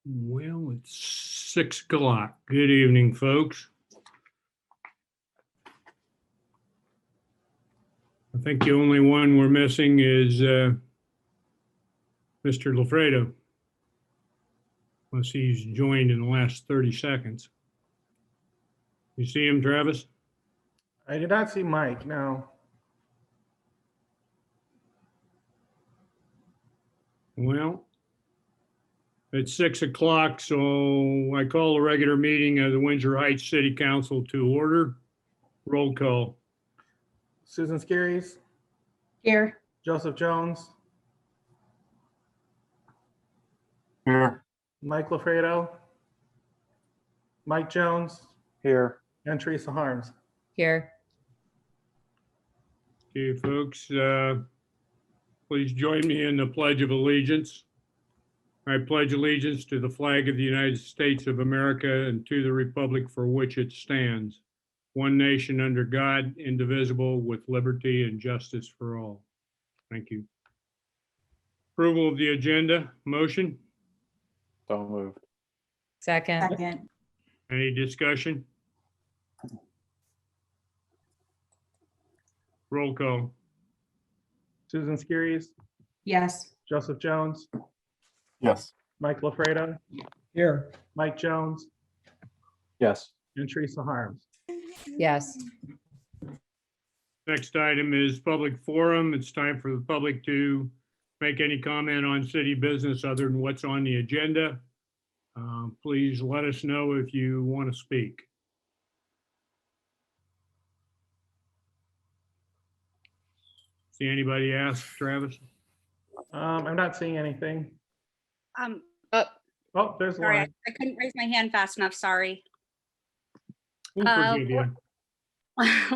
Well, it's 6 o'clock. Good evening, folks. I think the only one we're missing is Mr. Lafredo, unless he's joined in the last 30 seconds. You see him, Travis? I did not see Mike, no. Well, it's 6 o'clock, so I call the regular meeting of the Windsor Heights City Council to order. Roll call. Susan Skerries, Here. Joseph Jones, Here. Mike Lafredo, Mike Jones, Here. and Teresa Harms. Here. Okay, folks, please join me in the Pledge of Allegiance. I pledge allegiance to the flag of the United States of America and to the republic for which it stands, one nation under God, indivisible, with liberty and justice for all. Thank you. Approval of the agenda, motion? So moved. Second. Any discussion? Roll call. Susan Skerries, Yes. Joseph Jones, Yes. Mike Lafredo, Here. Mike Jones, Yes. and Teresa Harms. Yes. Next item is public forum. It's time for the public to make any comment on city business other than what's on the agenda. Please let us know if you want to speak. See anybody ask, Travis? I'm not seeing anything. Oh, Oh, there's sorry, one. I couldn't raise my hand fast enough, sorry. We'll forgive you.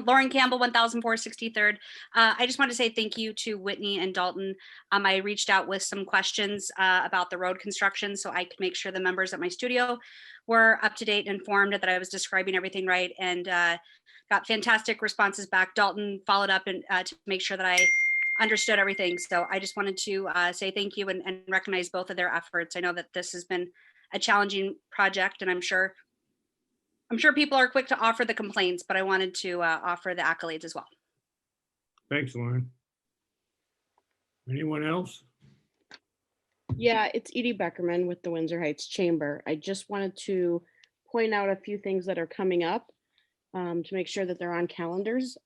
Lauren Campbell, 1063rd. I just want to say thank you to Whitney and Dalton. I reached out with some questions about the road construction so I could make sure the members at my studio were up to date and informed that I was describing everything right, and got fantastic responses back. Dalton followed up and to make sure that I understood everything. So I just wanted to say thank you and recognize both of their efforts. I know that this has been a challenging project, and I'm sure people are quick to offer the complaints, but I wanted to offer the accolades as well. Thanks, Lauren. Anyone else? Yeah, it's Edye Beckerman with the Windsor Heights Chamber. I just wanted to point out a few things that are coming up to make sure that they're on calendars.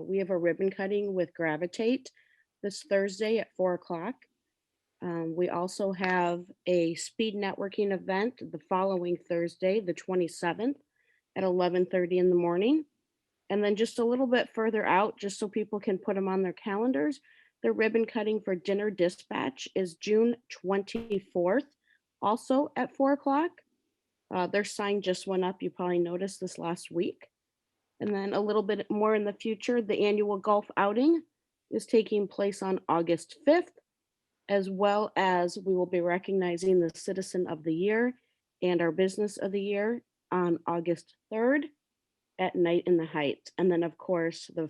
We have a ribbon cutting with Gravitate this Thursday at 4 o'clock. We also have a speed networking event the following Thursday, the 27th at 11:30 in the morning. And then just a little bit further out, just so people can put them on their calendars, the ribbon cutting for Dinner Dispatch is June 24th, also at 4 o'clock. Their sign just went up. You probably noticed this last week. And then a little bit more in the future, the annual golf outing is taking place on August 5th, as well as we will be recognizing the Citizen of the Year and our Business of the Year on August 3rd at night in the Heights. And then, of course, the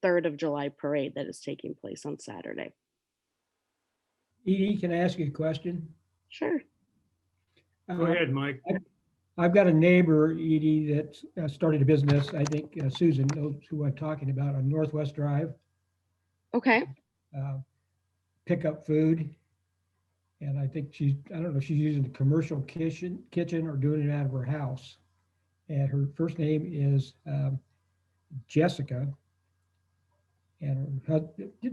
3rd of July parade that is taking place on Saturday. Edie, can I ask you a question? Sure. Go ahead, Mike. I've got a neighbor, Edie, that started a business. I think Susan knows who I'm talking about, on Northwest Drive. Okay. Pick up food. And I think I don't know if she's using the commercial kitchen or doing it out of her house. And her first name is Jessica. And her,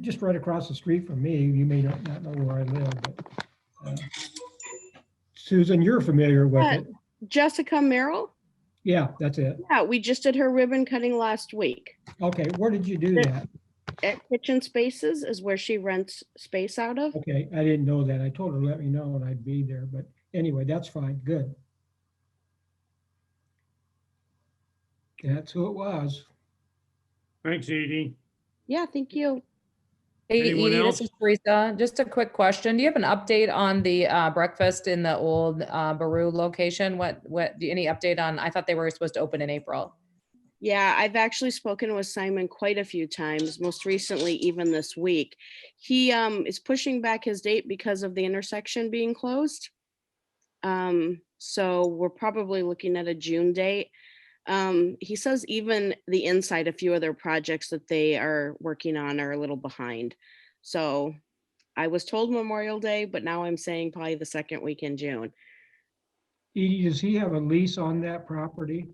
just right across the street from me, you may not know where I live, but Susan, you're familiar with it. Jessica Merrill? Yeah, that's it. Yeah, we just did her ribbon cutting last week. Okay, where did you do that? At Kitchen Spaces is where she rents space out of. Okay, I didn't know that. I told her to let me know and I'd be there, but anyway, that's fine, good. That's who it was. Thanks, Edie. Yeah, thank you. Hey, Anyone Edie, else? this is Teresa. Just a quick question. Do you have an update on the breakfast in the old Baru location? Any update on, I thought they were supposed to open in April. Yeah, I've actually spoken with Simon quite a few times, most recently even this week. He is pushing back his date because of the intersection being closed. So we're probably looking at a June date. He says even the inside, a few other projects that they are working on are a little behind. So I was told Memorial Day, but now I'm saying probably the second week in June. Edie, does he have a lease on that property?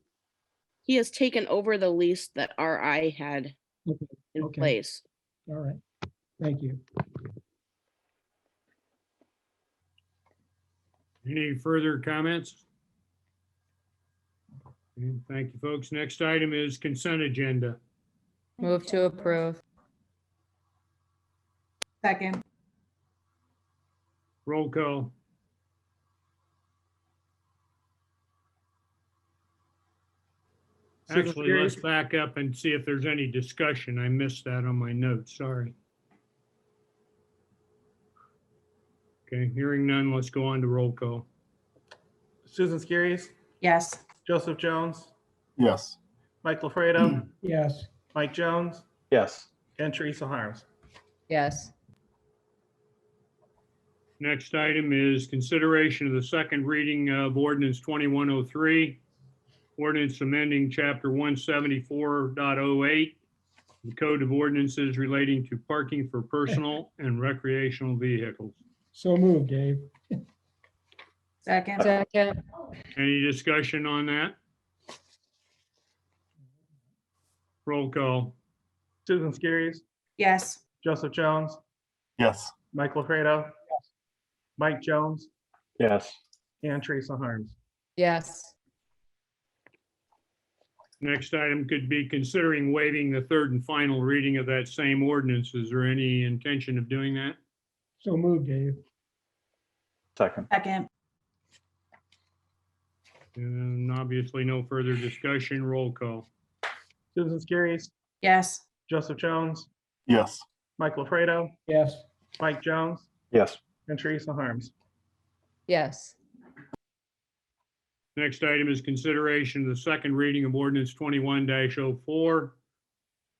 He has taken over the lease that RI had Okay, in okay. place. All right, thank you. Any further comments? Okay, thank you, folks. Next item is consent agenda. Move to approve. Second. Roll call. Susan Actually, let's Skiris, back up and see if there's any discussion. I missed that on my notes, sorry. Okay, hearing none, let's go on to roll call. Susan Skiris, Yes. Joseph Jones, Yes. Mike LaFredo, Yes, Mike Jones, Yes. and Teresa Harms. Yes. Next item is consideration of the second reading of ordinance 2103, ordinance amending chapter 174.08, the Code of Ordinances relating to parking for personal and recreational vehicles. so moved, Dave. Second. Second. Any discussion on that? Roll call. Susan Skiris, Yes. Joseph Jones, Yes. Mike LaFredo, Mike Jones, Yes. and Teresa Harms. Yes. Next item could be considering waiving the third and final reading of that same ordinance. Is there any intention of doing that? So moved, Dave. Second. Second. And obviously no further discussion. Roll call. Susan Skiris, Yes. Joseph Jones, Yes. Mike LaFredo, Yes, Mike Jones, Yes. and Teresa Harms. Yes. Next item is consideration of the second reading of ordinance 21-04,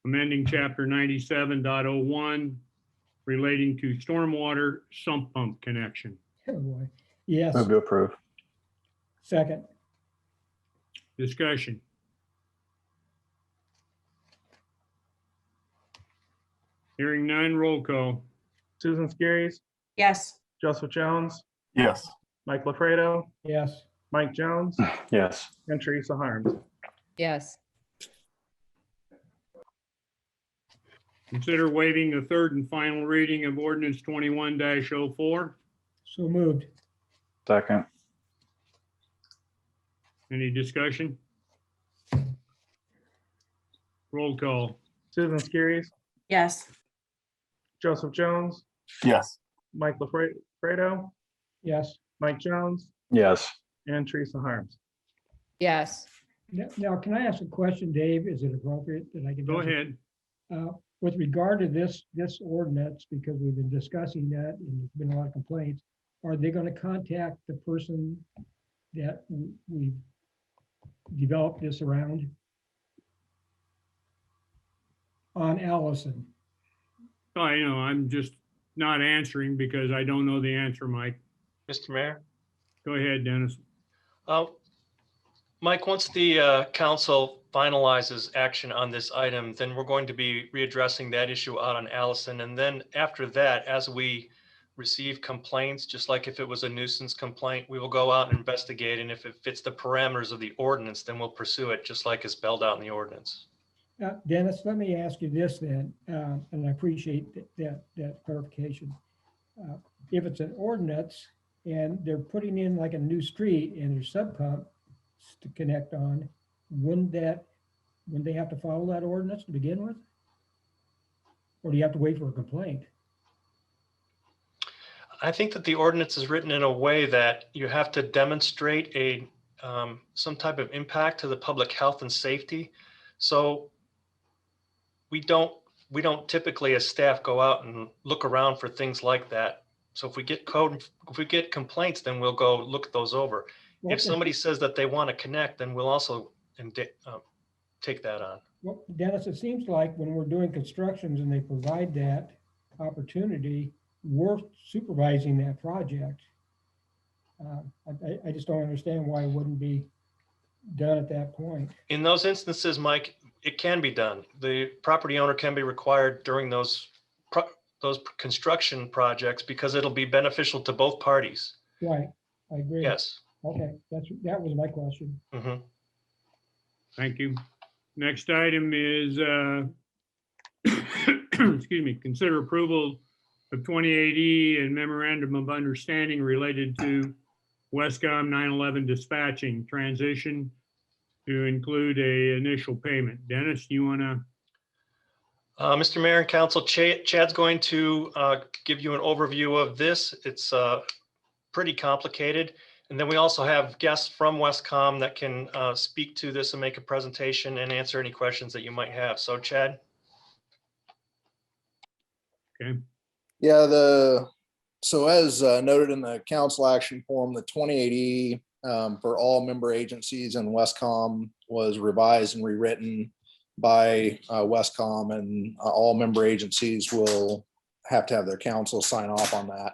amending chapter 97.01 relating to stormwater sump pump connection. oh boy. Yes, Move to approve. second. Discussion. Hearing none, roll call. Susan Skiris, Yes. Joseph Jones, Yes. Mike LaFredo, Yes, Mike Jones, Yes. and Teresa Harms. Yes. Consider waiving the third and final reading of ordinance 21-04. so moved. Second. Any discussion? Roll call. Susan Skiris, Yes. Joseph Jones, Yes. Mike LaFredo, Yes. Mike Jones, Yes. and Teresa Harms. Yes. Now, can I ask a question, Dave? Is it appropriate that I can? Go ahead. With regard to this ordinance, because we've been discussing that and there's been a lot of complaints, are they going to contact the person that we developed this around? On Allison? I know, I'm just not answering because I don't know the answer, Mike. Mr. Mayor? Go ahead, Dennis. Mike, once the council finalizes action on this item, then we're going to be readdressing that issue out on Allison. And then after that, as we receive complaints, just like if it was a nuisance complaint, we will go out and investigate. And if it fits the parameters of the ordinance, then we'll pursue it just like it's spelled out in the ordinance. Dennis, let me ask you this then, and I appreciate that clarification. If it's an ordinance and they're putting in like a new street and there's sub pumps to connect on, wouldn't they have to follow that ordinance to begin with? Or do you have to wait for a complaint? I think that the ordinance is written in a way that you have to demonstrate a some type of impact to the public health and safety. So we don't typically as staff go out and look around for things like that. So if we get complaints, then we'll go look those over. Well, If somebody says that they want to connect, then we'll also take that on. Well, Dennis, it seems like when we're doing constructions and they provide that opportunity, we're supervising that project. I just don't understand why it wouldn't be done at that point. In those instances, Mike, it can be done. The property owner can be required during those construction projects because it'll be beneficial to both parties. Right, I agree. Yes. Okay, that was my question. Mhm. Thank you. Next item is, excuse me, consider approval of 28E and memorandum of understanding related to Westcom 911 dispatching transition to include a initial payment. Dennis, you want to? Mr. Mayor and Council, Chad's going to give you an overview of this. It's pretty complicated. And then we also have guests from Westcom that can speak to this and make a presentation and answer any questions that you might have. So Chad? Okay. Yeah, so as noted in the council action form, the 28E for all member agencies in Westcom was revised and rewritten by Westcom, and all member agencies will have to have their council sign off on that.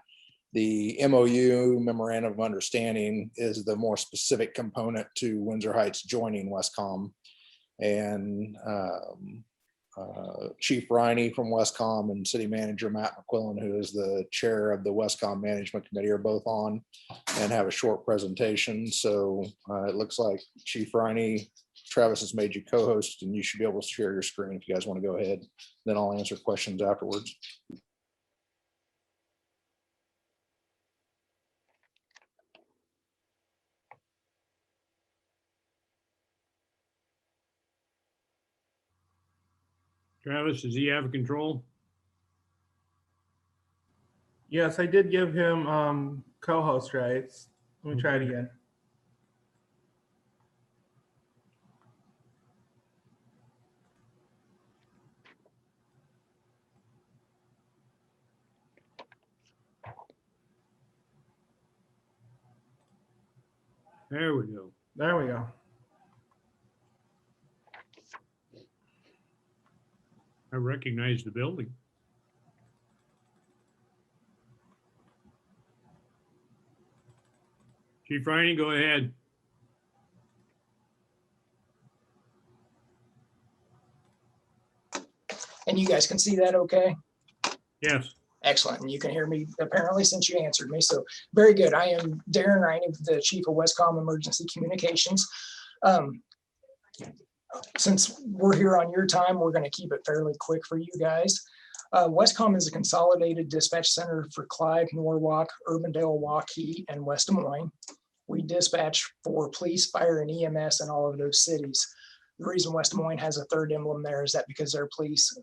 The MOU, Memorandum of Understanding, is the more specific component to Windsor Heights joining Westcom. And Chief Riney from Westcom and City Manager Matt McQuillan, who is the chair of the Westcom Management Committee, are both on and have a short presentation. So it looks like Chief Riney, Travis has made you co-host, and you should be able to share your screen if you guys want to go ahead. Then I'll answer questions afterwards. Travis, does he have control? Yes, I did give him co-host rights. Let me try it again. There we go. There we go. I recognize the building. Chief Riney, go ahead. And you guys can see that okay? Yes. Excellent. And you can hear me apparently since you answered me. So very good. I am Darren Riney, the Chief of Westcom Emergency Communications. Since we're here on your time, we're going to keep it fairly quick for you guys. Westcom is a consolidated dispatch center for Clive, Norwalk, Urbandale, Waukee, and West Des Moines. We dispatch for police, fire, and EMS in all of those cities. The reason West Des Moines has a third emblem there is that because their police,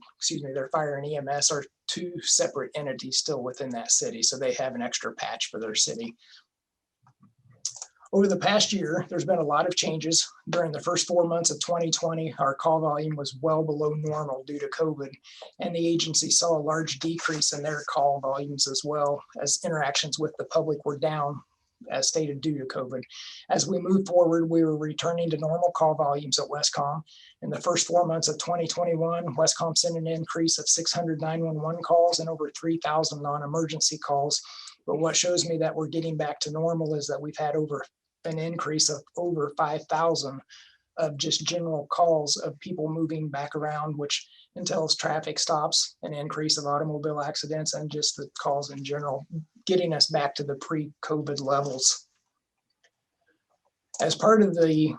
their fire and EMS are two separate entities still within that city. So they have an extra patch for their city. Over the past year, there's been a lot of changes. During the first 4 months of 2020, our call volume was well below normal due to COVID, and the agency saw a large decrease in their call volumes as well, as interactions with the public were down, as stated, due to COVID. As we move forward, we were returning to normal call volumes at Westcom. In the first 4 months of 2021, Westcom sent an increase of 600 911 calls and over 3,000 non-emergency calls. But what shows me that we're getting back to normal is that we've had an increase of over 5,000 of just general calls of people moving back around, which entails traffic stops, an increase of automobile accidents, and just the calls in general, getting us back to the pre-COVID levels. As part of the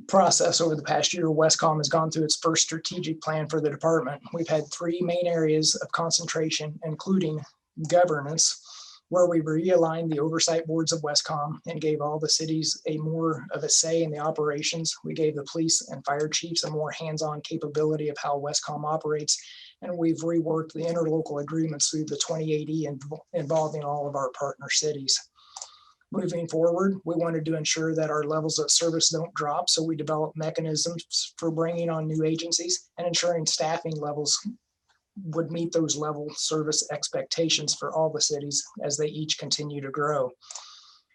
process over the past year, Westcom has gone through its first strategic plan for the department. We've had 3 main areas of concentration, including governance, where we realigned the oversight boards of Westcom and gave all the cities more of a say in the operations. We gave the police and fire chiefs a more hands-on capability of how Westcom operates. And we've reworked the interlocal agreements through the 28E involving all of our partner cities. Moving forward, we wanted to ensure that our levels of service don't drop. So we developed mechanisms for bringing on new agencies and ensuring staffing levels would meet those level service expectations for all the cities as they each continue to grow.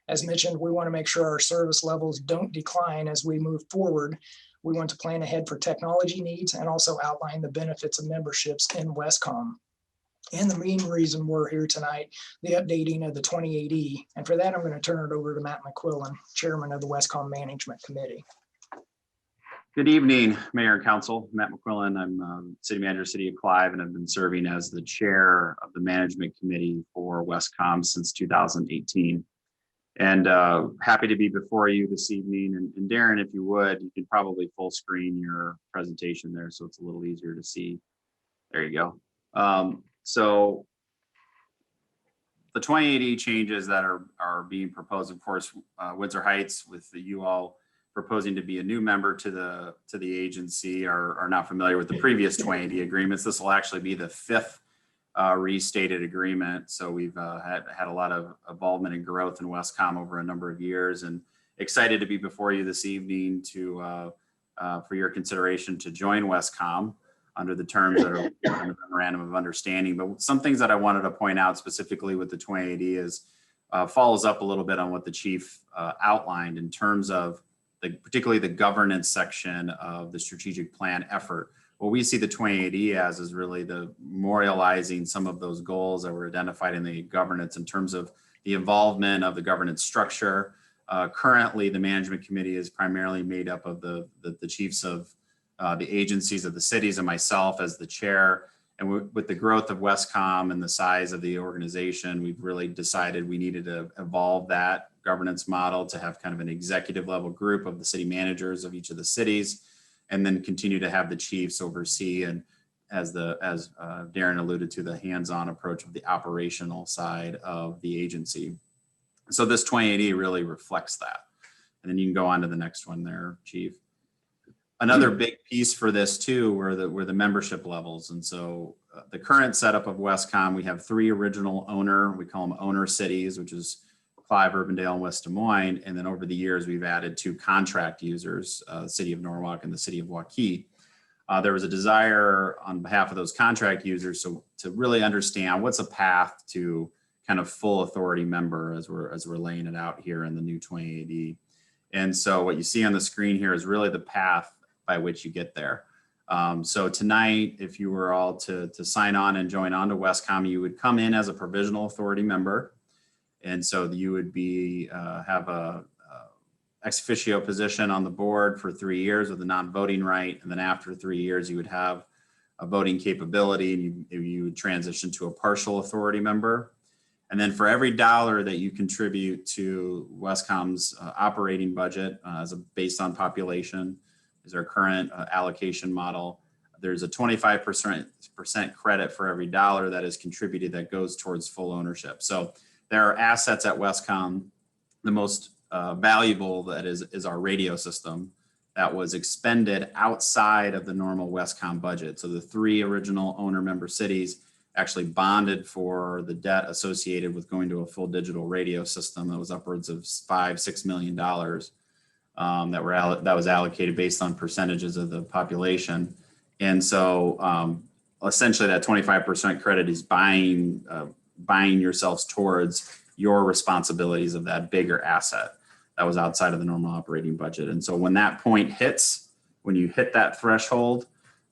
As mentioned, we want to make sure our service levels don't decline as we move forward. We want to plan ahead for technology needs and also outline the benefits of memberships in Westcom. and the main reason we're here tonight, the updating of the 2080. And for that, I'm going to turn it over to Matt McQuillan, Chairman of the Westcom Management Committee. Good evening, Mayor and Council. Matt McQuillan. I'm City Manager, City of Clive, and I've been serving as the Chair of the Management Committee for Westcom since 2018. And happy to be before you this evening. And Darren, if you would, you could probably full screen your presentation there so it's a little easier to see. There you go. So the 2080 changes that are being proposed, of course, Windsor Heights, with you all proposing to be a new member to the agency, are not familiar with the previous 2080 agreements. This will actually be the 5th restated agreement. So we've had a lot of involvement and growth in Westcom over a number of years, and excited to be before you this evening to for your consideration to join Westcom under the terms that are in the memorandum of understanding. But some things that I wanted to point out specifically with the 2080 is follows up a little bit on what the chief outlined in terms of particularly the governance section of the strategic plan effort. What we see the 2080 as is really the memorializing some of those goals that were identified in the governance in terms of the involvement of the governance structure. Currently, the management committee is primarily made up of the chiefs of the agencies of the cities and myself as the chair. And with the growth of Westcom and the size of the organization, we've really decided we needed to evolve that governance model to have kind of an executive level group of the city managers of each of the cities, and then continue to have the chiefs oversee, and as Darren alluded to, the hands-on approach of the operational side of the agency. So this 2080 really reflects that. And then you can go on to the next one there, Chief. Another big piece for this too were the membership levels. And so the current setup of Westcom, we have 3 original we call them owner cities, which is Clive, Urbandale, and West Des Moines. And then over the years, we've added 2 contract users, the city of Norwalk and the city of Waukee. There was a desire on behalf of those contract users to really understand what's a path to kind of full authority member as we're laying it out here in the new 2080. And so what you see on the screen here is really the path by which you get there. So tonight, if you were all to sign on and join on to Westcom, you would come in as a provisional authority member. And so you would have a ex officio position on the board for 3 years with a non-voting right. And then after 3 years, you would have a voting capability, and you would transition to a partial authority member. And then for every dollar that you contribute to Westcom's operating budget based on population, is our current allocation model, there's a 25% credit for every dollar that is contributed that goes towards full ownership. So there are assets at Westcom. The most valuable that is our radio system that was expended outside of the normal Westcom budget. So the 3 original owner member cities actually bonded for the debt associated with going to a full digital radio system that was upwards of $5-6 million that was allocated based on percentages of the population. And so essentially that 25% credit is buying yourselves towards your responsibilities of that bigger asset that was outside of the normal operating budget. And so when that point hits, when you hit that threshold,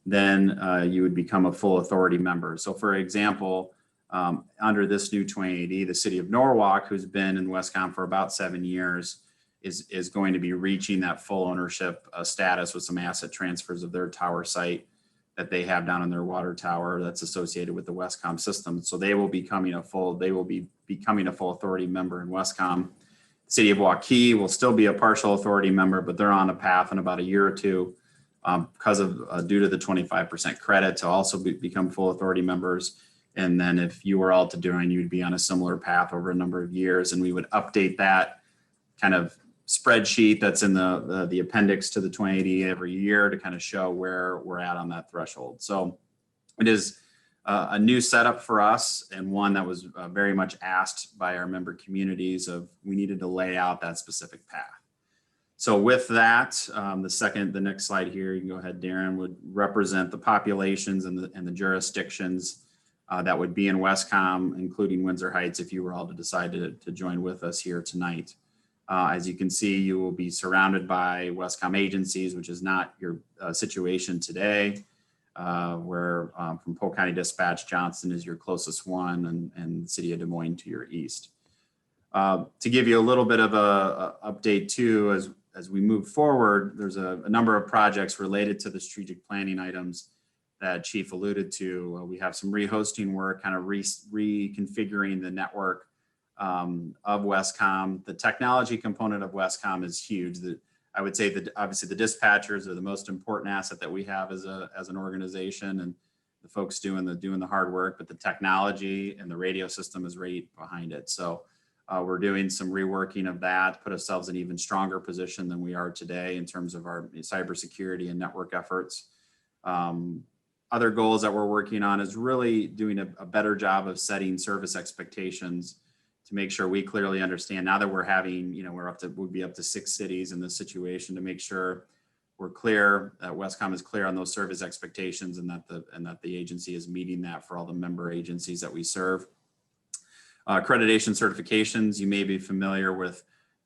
then you would become a full authority member. So for example, under this new 2080, the city of Norwalk, who's been in Westcom for about 7 years, is going to be reaching that full ownership status with some asset transfers of their tower site that they have down in their water tower that's associated with the Westcom system. So they will be becoming a full authority member in Westcom. The city of Waukee will still be a partial authority member, but they're on a path in about a year or two because of due to the 25% credit to also become full authority members. And then if you were all to join, you'd be on a similar path over a number of years, and we would update that kind of spreadsheet that's in the appendix to the 2080 every year to kind of show where we're at on that threshold. So it is a new setup for us, and one that was very much asked by our member communities of we needed to lay out that specific path. So with that, the next slide here, you can go ahead, Darren, would represent the populations and the jurisdictions that would be in Westcom, including Windsor Heights, if you were all to decide to join with us here tonight. As you can see, you will be surrounded by Westcom agencies, which is not your situation today. where from Polk County Dispatch, Johnson is your closest one, and the city of Des Moines to your east. To give you a little bit of a update too, as we move forward, there's a number of projects related to the strategic planning items that Chief alluded to. We have some rehosting work, kind of reconfiguring the network of Westcom. The technology component of Westcom is huge. I would say that obviously the dispatchers are the most important asset that we have as an organization, and the folks doing the hard work, but the technology and the radio system is right behind it. So we're doing some reworking of that, put ourselves in an even stronger position than we are today in terms of our cybersecurity and network efforts. Other goals that we're working on is really doing a better job of setting service expectations to make sure we clearly understand, now that we're having, we'll be up to 6 cities in this situation, to make sure we're clear, that Westcom is clear on those service expectations, and that the agency is meeting that for all the member agencies that we serve. Accreditation certifications, you may be familiar with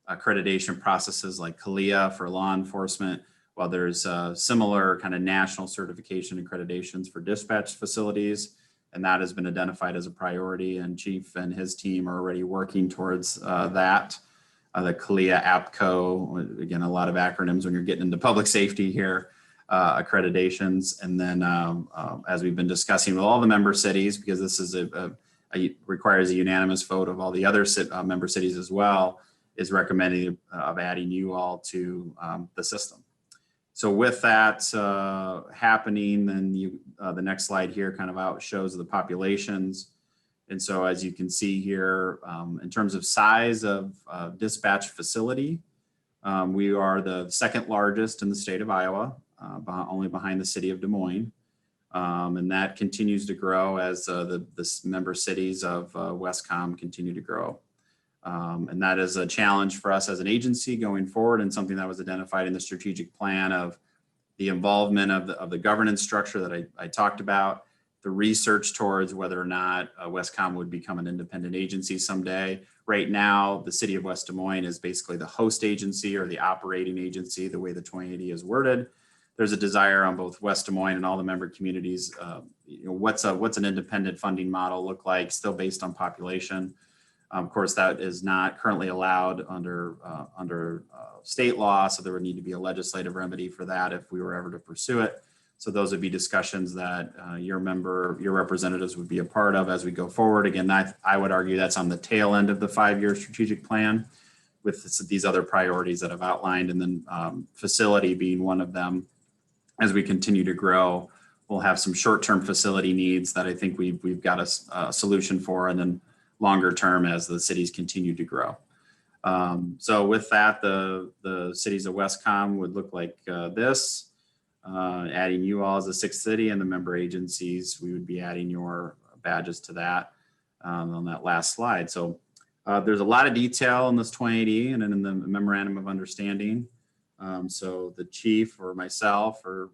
accreditation processes like CALIA for law enforcement, while there's similar kind of national certification accreditations for dispatch facilities, and that has been identified as a priority, and Chief and his team are already working towards that. The CALIA APCO, again, a lot of acronyms when you're getting into public safety here, accreditations. And then as we've been discussing with all the member cities, because this is requires a unanimous vote of all the other member cities as well, is recommending of adding you all to the system. So with that happening, then the next slide here kind of shows the populations. And so as you can see here, in terms of size of dispatch facility, we are the 2nd largest in the state of Iowa, only behind the city of Des Moines. And that continues to grow as the member cities of Westcom continue to grow. And that is a challenge for us as an agency going forward, and something that was identified in the strategic plan of the involvement of the governance structure that I talked about, the research towards whether or not Westcom would become an independent agency someday. Right now, the city of West Des Moines is basically the host agency or the operating agency, the way the 2080 is worded. There's a desire on both West Des Moines and all the member communities. What's an independent funding model look like, still based on population. Of course, that is not currently allowed under state law, so there would need to be a legislative remedy for that if we were ever to pursue it. So those would be discussions that your representatives would be a part of as we go forward. Again, I would argue that's on the tail end of the 5-year strategic plan, with these other priorities that I've outlined, and then facility being one of them. As we continue to grow, we'll have some short-term facility needs that I think we've got a solution for, and then longer term as the cities continue to grow. So with that, the cities of Westcom would look like this. Adding you all as a 6th city, and the member agencies, we would be adding your badges to that on that last slide. So there's a lot of detail in this 2080 and in the memorandum of understanding. So the chief or myself or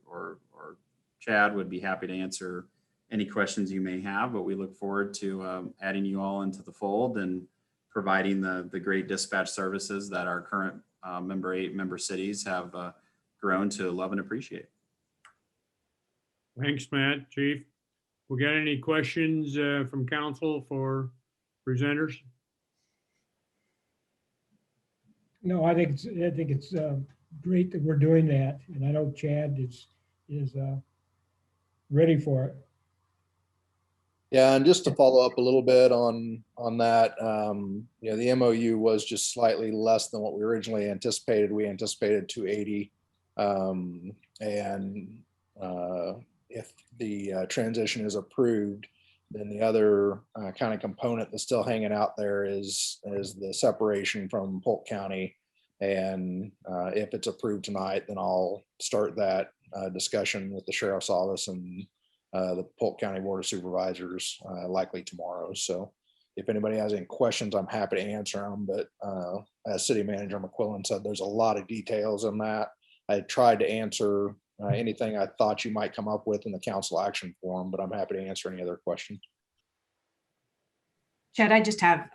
Chad would be happy to answer any questions you may have, but we look forward to adding you all into the fold and providing the great dispatch services that our current member cities have grown to love and appreciate. Thanks, Matt. Chief, we got any questions from council for presenters? No, I think it's great that we're doing that, and I know Chad is ready for it. Yeah, and just to follow up a little bit on that, the MOU was just slightly less than what we originally anticipated. We anticipated 280, and if the transition is approved, then the other kind of component that's still hanging out there is the separation from Polk County. And if it's approved tonight, then I'll start that discussion with the sheriff's office and the Polk County Board of Supervisors likely tomorrow. So if anybody has any questions, I'm happy to answer them. But as City Manager McQuillan said, there's a lot of details in that. I tried to answer anything I thought you might come up with in the council action form, but I'm happy to answer any other questions. Chad, I just have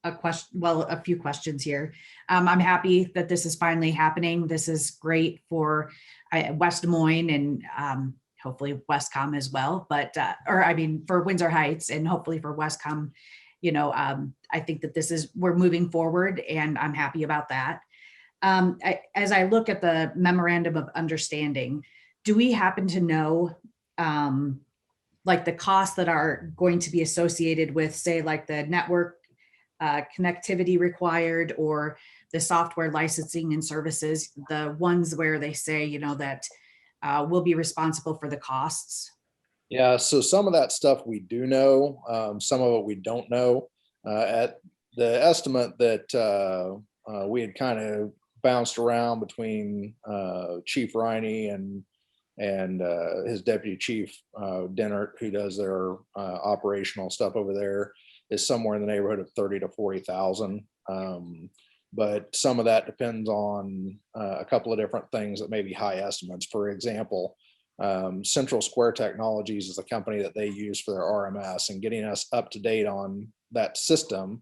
a question, well, a few questions here. I'm happy that this is finally happening. This is great for West Des Moines, and hopefully Westcom as well, but, or I mean, for Windsor Heights and hopefully for Westcom, you know, I think that we're moving forward and I'm happy about that. As I look at the memorandum of understanding, do we happen to know like the costs that are going to be associated with, say, like the network connectivity required or the software licensing and services, the ones where they say, you know, that we'll be responsible for the costs? Yeah, so some of that stuff we do know, some of it we don't know. At the estimate that we had kind of bounced around between Chief Riney and his deputy chief, Dennert, who does their operational stuff over there, is somewhere in the neighborhood of 30 to 40,000. But some of that depends on a couple of different things that may be high estimates. For example, Central Square Technologies is a company that they use for their RMS, and getting us up to date on that system,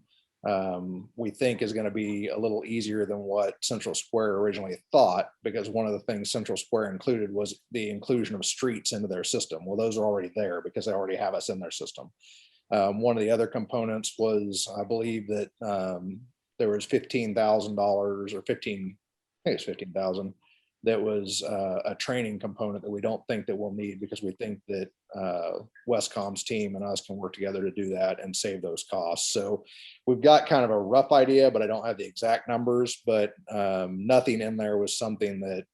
we think is going to be a little easier than what Central Square originally thought, because one of the things Central Square included was the inclusion of streets into their system. Well, those are already there because they already have us in their system. One of the other components was, I believe that there was $15,000 or 15, I think it's 15,000. That was a training component that we don't think that we'll need, because we think that Westcom's team and us can work together to do that and save those costs. So we've got kind of a rough idea, but I don't have the exact numbers, but nothing in there was something that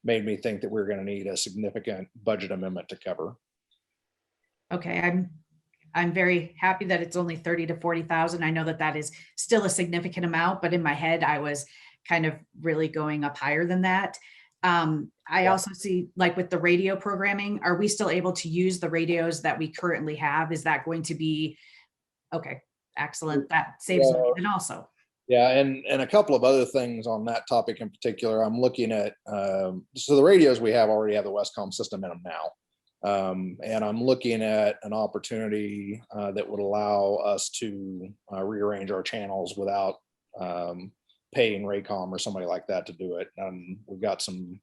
made me think that we're going to need a significant budget amendment to cover. Okay, I'm very happy that it's only 30 to 40,000. I know that that is still a significant amount, but in my head, I was kind of really going up higher than that. I also see, like with the radio programming, are we still able to use the radios that we currently have? Is that going to be, okay, excellent. That saves money then also. Yeah, and a couple of other things on that topic in particular. I'm looking at, so the radios we have already have the Westcom system in them now. And I'm looking at an opportunity that would allow us to rearrange our channels without paying Raycom or somebody like that to do it. We've got some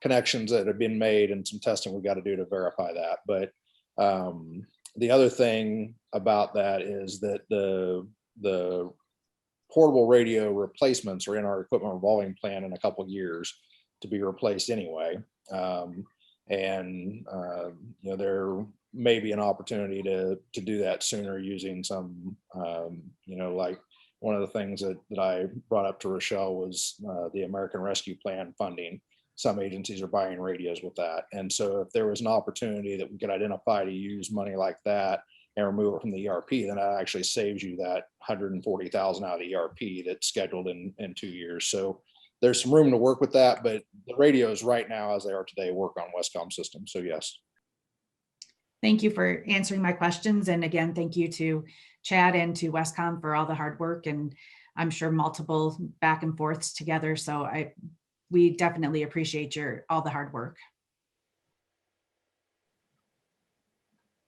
connections that have been made and some testing we've got to do to verify that. But the other thing about that is that the portable radio replacements are in our equipment revolving plan in a couple of years to be replaced anyway. You know, there may be an opportunity to do that sooner using some, you know, like one of the things that I brought up to Rochelle was the American Rescue Plan funding. Some agencies are buying radios with that. And so if there was an opportunity that we could identify to use money like that and remove it from the ERP, then that actually saves you that 140,000 out of the ERP that's scheduled in 2 years. So there's some room to work with that, but the radios right now, as they are today, work on Westcom systems. So yes. Thank you for answering my questions. And again, thank you to Chad and to Westcom for all the hard work, and I'm sure multiple back and forths together. So we definitely appreciate all the hard work.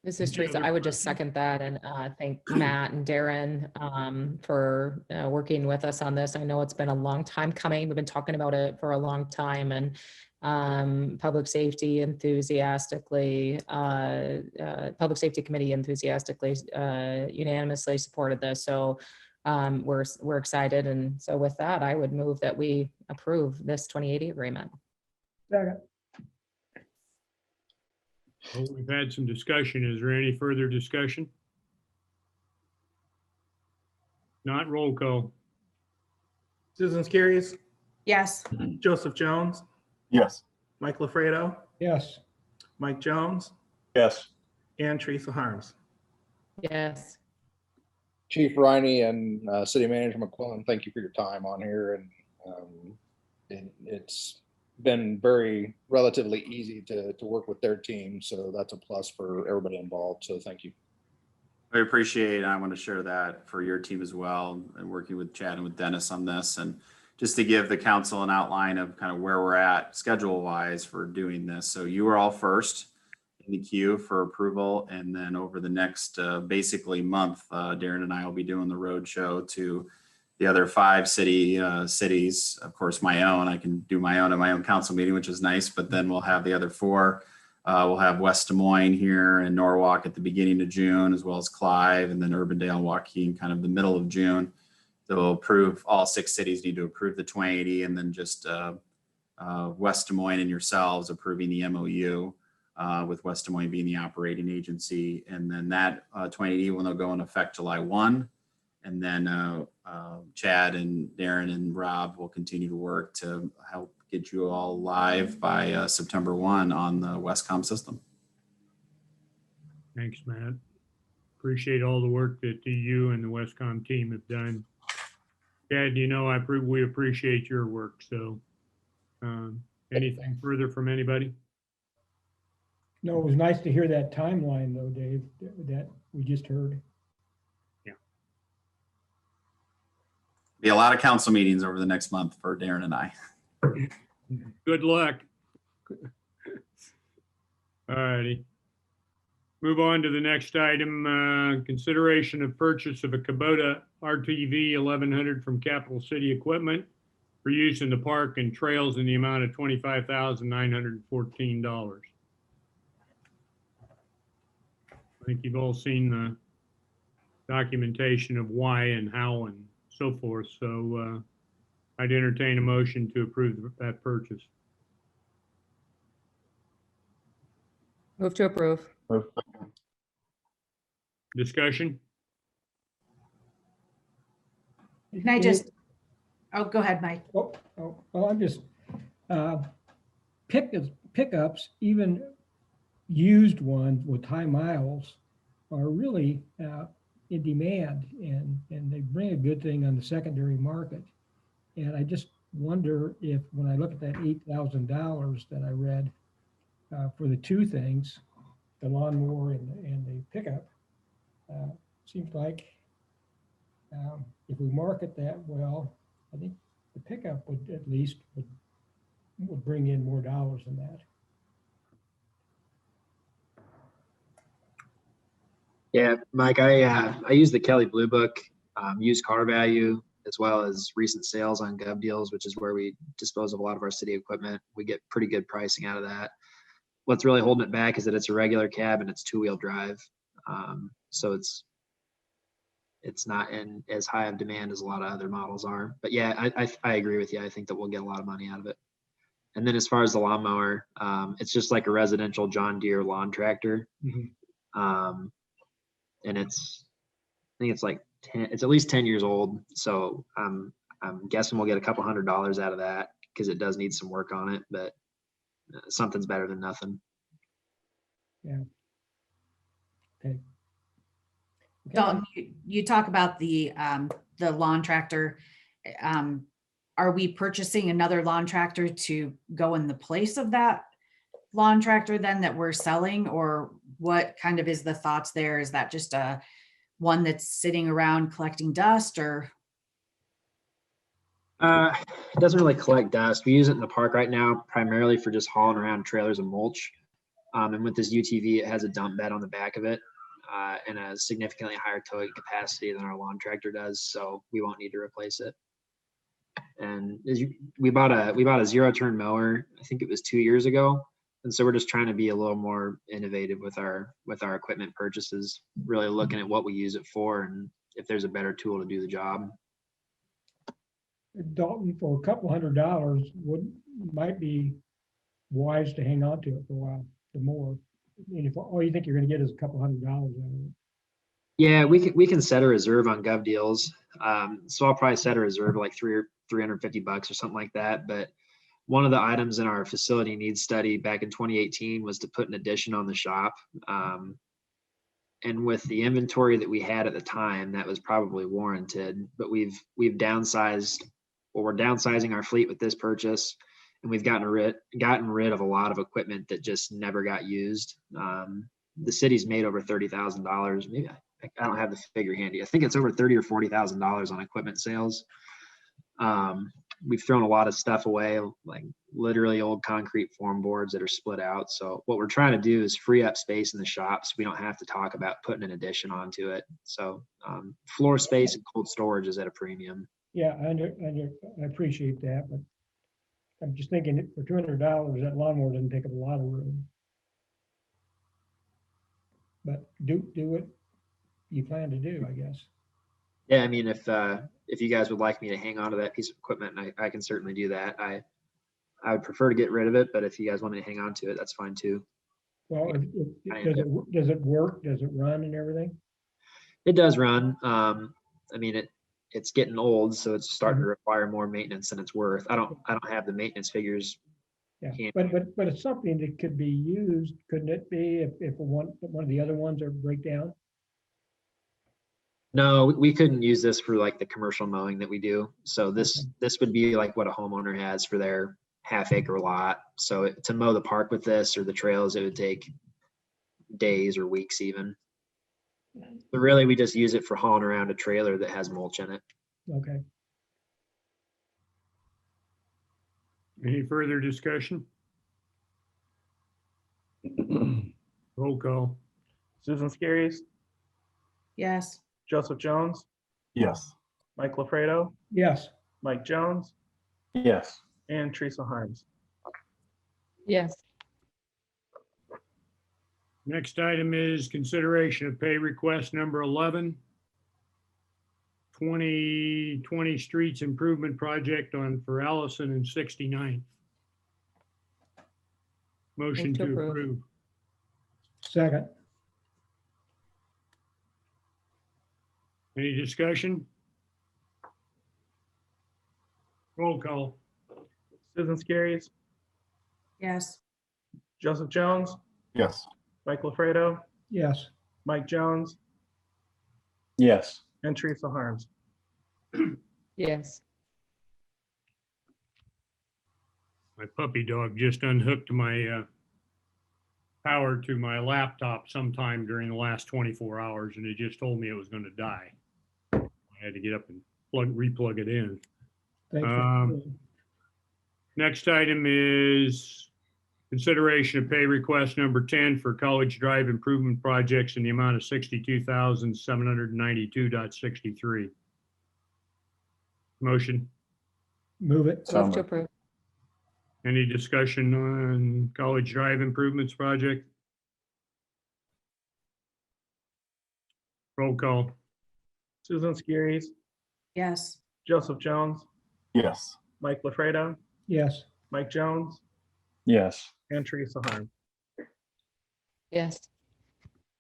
This is Teresa. I would just second that and thank Matt and Darren for working with us on this. I know it's been a long time coming. We've been talking about it for a long time, and Public Safety enthusiastically, Public Safety Committee enthusiastically, unanimously supported this. So we're excited. And so with that, I would move that we approve this 2080 agreement. Well, we've had some discussion. Is there any further discussion? Not, roll call. Susan Skiris, Yes. Joseph Jones, Yes. Mike LaFredo, Yes. Mike Jones, Yes. and Teresa Harms. Yes. Chief Riney and City Manager McQuillan, thank you for your time on here. And it's been very relatively easy to work with their team. So that's a plus for everybody involved. So thank you. I appreciate, and I want to share that for your team as well, and working with Chad and with Dennis on this. And just to give the council an outline of kind of where we're at schedule wise for doing this. So you are all first in the queue for approval. And then over the next basically month, Darren and I will be doing the road show to the other 5 cities. Of course, my own, I can do my own at my own council meeting, which is nice, but then we'll have the other 4 We'll have West Des Moines here and Norwalk at the beginning of June, as well as Clive, and then Urbandale and Joaquin kind of the middle of June. They'll approve, all 6 cities need to approve the 2080, and then just West Des Moines and yourselves approving the MOU, with West Des Moines being the operating agency. And then that 2080 will go into effect July 1. And then Chad and Darren and Rob will continue to work to help get you all live by September 1 on the Westcom system. Thanks, Matt. Appreciate all the work that you and the Westcom team have done. Chad, you know, we appreciate your work. So anything further from anybody? No, it was nice to hear that timeline though, Dave, that we just heard. Be a lot of council meetings over the next month for Darren and I. Good luck. All righty. Move on to the next item, consideration of purchase of a Kubota RTV 1100 from Capital City Equipment for use in the park and trails in the amount of $25,914. I think you've all seen the documentation of why and how and so forth. So I'd entertain a motion to approve that purchase. Move to approve. Discussion? Can I just, oh, go ahead, Mike. Well, I'm just, pickups, even used ones with high miles are really in demand, and they bring a good thing on the secondary market. And I just wonder if, when I look at that $8,000 that I read for the two things, the lawnmower and the pickup, seems like if we market that well, I think the pickup would at least would bring in more dollars than that. Yeah, Mike, I use the Kelly Blue Book, used car value, as well as recent sales on Gov Deals, which is where we dispose of a lot of our city equipment. We get pretty good pricing out of that. What's really holding it back is that it's a regular cab and it's 2-wheel drive. So it's not in as high of demand as a lot of other models are. But yeah, I agree with you. I think that we'll get a lot of money out of it. And then as far as the lawnmower, it's just like a residential John Deere lawn tractor. Mm-hmm. And I think it's like it's at least 10 years old. So I'm guessing we'll get a couple $100 out of that because it does need some work on it, but something's better than nothing. Yeah. Okay. Dalton, you talk about the lawn tractor. Are we purchasing another lawn tractor to go in the place of that lawn tractor then that we're selling, or what kind of is the thoughts there? Is that just a one that's sitting around collecting dust, or? It doesn't really collect dust. We use it in the park right now, primarily for just hauling around trailers and mulch. And with this UTV, it has a dump bed on the back of it and a significantly higher towing capacity than our lawn tractor does. So we won't need to replace it. And we bought a zero-turn mower. I think it was 2 years ago. And so we're just trying to be a little more innovative with our equipment purchases, really looking at what we use it for and if there's a better tool to do the job. Dalton, for a couple $100 might be wise to hang on to it for a while, the more. I mean, if all you think you're going to get is a couple $100 out of it. Yeah, we can set a reserve on Gov Deals. So I'll probably set a reserve like $350 or something like that. But one of the items in our facility needs study back in 2018 was to put an addition on the shop. And with the inventory that we had at the time, that was probably warranted. But we've downsized, or we're downsizing our fleet with this purchase, and we've gotten rid of a lot of equipment that just never got used. The city's made over $30,000. Maybe I don't have the figure handy. I think it's over $30,000 or $40,000 on equipment sales. We've thrown a lot of stuff away, like literally old concrete form boards that are split out. So what we're trying to do is free up space in the shop so we don't have to talk about putting an addition onto it. So floor space and cold storage is at a premium. Yeah, I appreciate that, but I'm just thinking for $200, that lawnmower doesn't take up a lot of room. but do what you plan to do, I guess. Yeah, I mean, if you guys would like me to hang on to that piece of equipment, I can certainly do that. I would prefer to get rid of it, but if you guys want me to hang on to it, that's fine too. Well, does it work? Does it run and everything? It does run. I mean, it's getting old, so it's starting to require more maintenance than it's worth. I don't have the maintenance figures. Yeah, but it's something that could be used, couldn't it be, if one of the other ones are break down? No, we couldn't use this for like the commercial mowing that we do. So this would be like what a homeowner has for their half-acre lot. So to mow the park with this or the trails, it would take days or weeks even. But really, we just use it for hauling around a trailer that has mulch in it. Okay. Any further discussion? Roll call. Susan Skiris, Yes. Joseph Jones, Yes. Mike LaFredo, Yes. Mike Jones, Yes. and Teresa Harms. Yes. Next item is consideration of pay request number 11. 2020 Streets Improvement Project for Allison and 69th. Motion Move to to approve. approve. Second. Any discussion? Roll call. Susan Skiris, Yes. Joseph Jones, Yes. Mike LaFredo, Yes. Mike Jones, Yes. and Teresa Harms. Yes. My puppy dog just unhooked my power to my laptop sometime during the last 24 hours, and it just told me it was going to die. I had to get up and replug it in. Thanks for Next item is consideration of pay request number 10 for College Drive improvement projects in the amount of $62,792.63. Motion. move it. So Move to moved. approve. Any discussion on College Drive improvements project? Roll call. Susan Skiris, Yes. Joseph Jones, Yes. Mike LaFredo, Yes. Mike Jones, Yes. and Teresa Harms. Yes.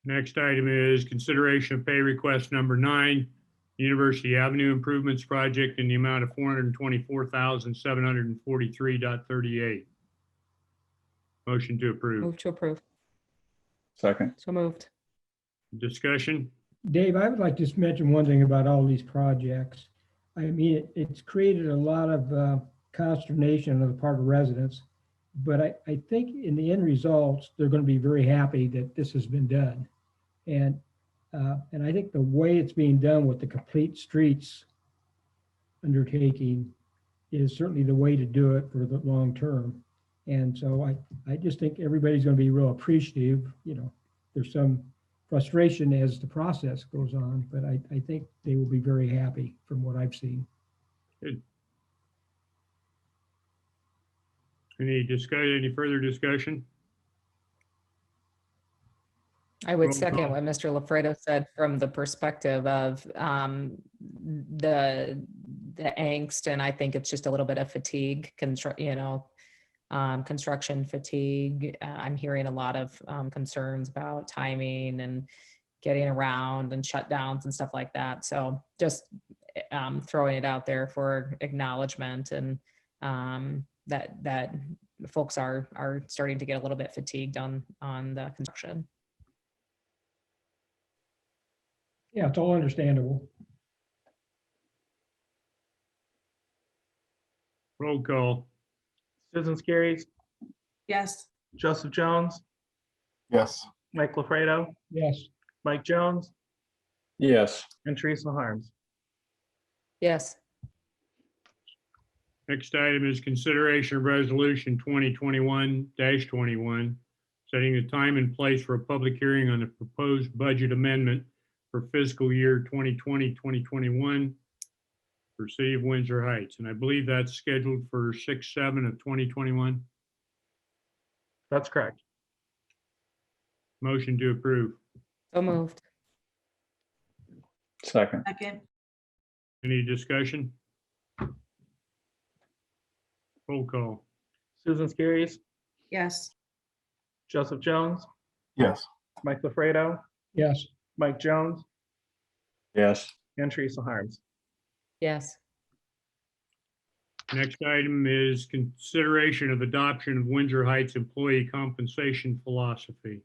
Next item is consideration of pay request number 9, University Avenue Improvements Project in the amount of $424,743.38. Motion to approve. Move to approve. Second. So moved. Discussion? Dave, I would like to just mention one thing about all these projects. I mean, it's created a lot of consternation on the part of residents, but I think in the end results, they're going to be very happy that this has been done. And I think the way it's being done with the Complete Streets undertaking is certainly the way to do it for the long term. And so I just think everybody's going to be real appreciative. You know, there's some frustration as the process goes on, but I think they will be very happy from what I've seen. Good. Any further discussion? I would Roll second call. what Mr. LaFredo said from the perspective of the angst, and I think it's just a little bit of fatigue, construction fatigue. I'm hearing a lot of concerns about timing and getting around and shutdowns and stuff like that. So just throwing it out there for acknowledgement, and that folks are starting to get a little bit fatigued on the construction. Yeah, it's all understandable. Roll call. Susan Skiris, Yes. Joseph Jones, Yes. Mike LaFredo, Yes. Mike Jones, Yes. and Teresa Harms. Yes. Next item is consideration of resolution 2021-21, setting the time and place for a public hearing on the proposed budget amendment for fiscal year 2020-2021 for City of Windsor Heights. And I believe that's scheduled for 6/7 of 2021. That's correct. Motion to approve. So moved. Second. Second. Any discussion? Roll call. Susan Skiris, Yes. Joseph Jones, Yes. Mike LaFredo, yes, Mike Jones, Yes. and Teresa Harms. Yes. Next item is consideration of adoption of Windsor Heights employee compensation philosophy.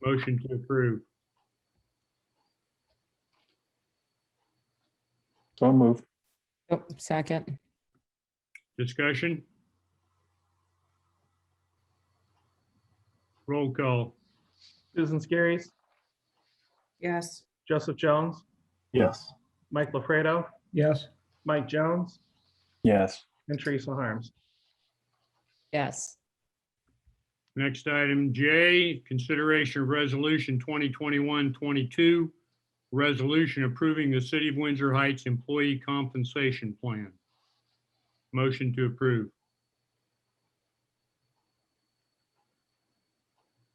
Motion to approve. So moved. Oh, second. Discussion? Roll call. Susan Skiris, Yes. Joseph Jones, Yes. Mike LaFredo, yes, Mike Jones, Yes. and Teresa Harms. Yes. Next item J, consideration of resolution 2021-22, resolution approving the City of Windsor Heights employee compensation plan. Motion to approve.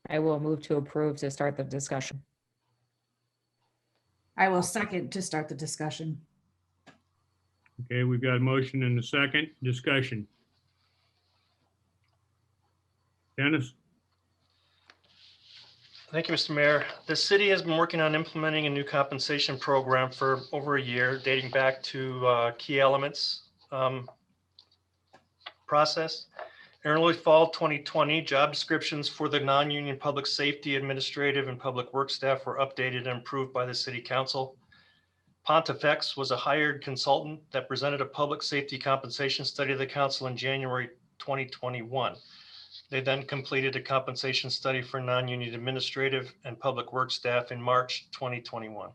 I will move to approve to start the discussion. I will second to start the discussion. Okay, we've got a motion and a second. Discussion. Dennis? Thank you, Mr. Mayor. The city has been working on implementing a new compensation program for over a year, dating back to key elements process. In early fall 2020, job descriptions for the non-union public safety, administrative, and public work staff were updated and approved by the City Council. Pontifex was a hired consultant that presented a public safety compensation study to the council in January 2021. They then completed a compensation study for non-union administrative and public work staff in March 2021.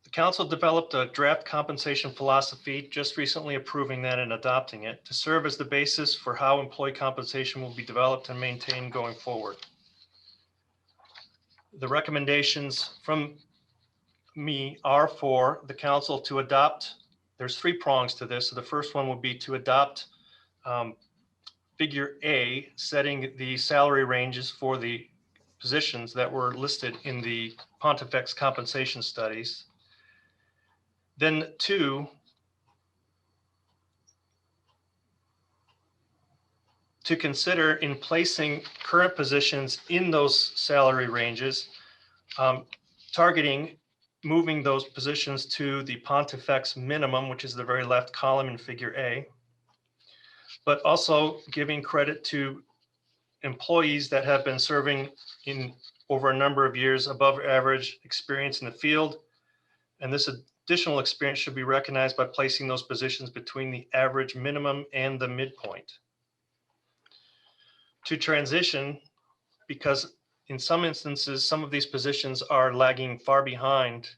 The council developed a draft compensation philosophy, just recently approving that and adopting it to serve as the basis for how employee compensation will be developed and maintained going forward. The recommendations from me are for the council to adopt. There's three prongs to this. So the first one would be to adopt figure A, setting the salary ranges for the positions that were listed in the Pontifex compensation studies. Then two, to consider in placing current positions in those salary ranges, targeting moving those positions to the Pontifex minimum, which is the very left column in figure A, but also giving credit to employees that have been serving in over a number of years above average experience in the field. And this additional experience should be recognized by placing those positions between the average minimum and the midpoint. To transition, because in some instances, some of these positions are lagging far behind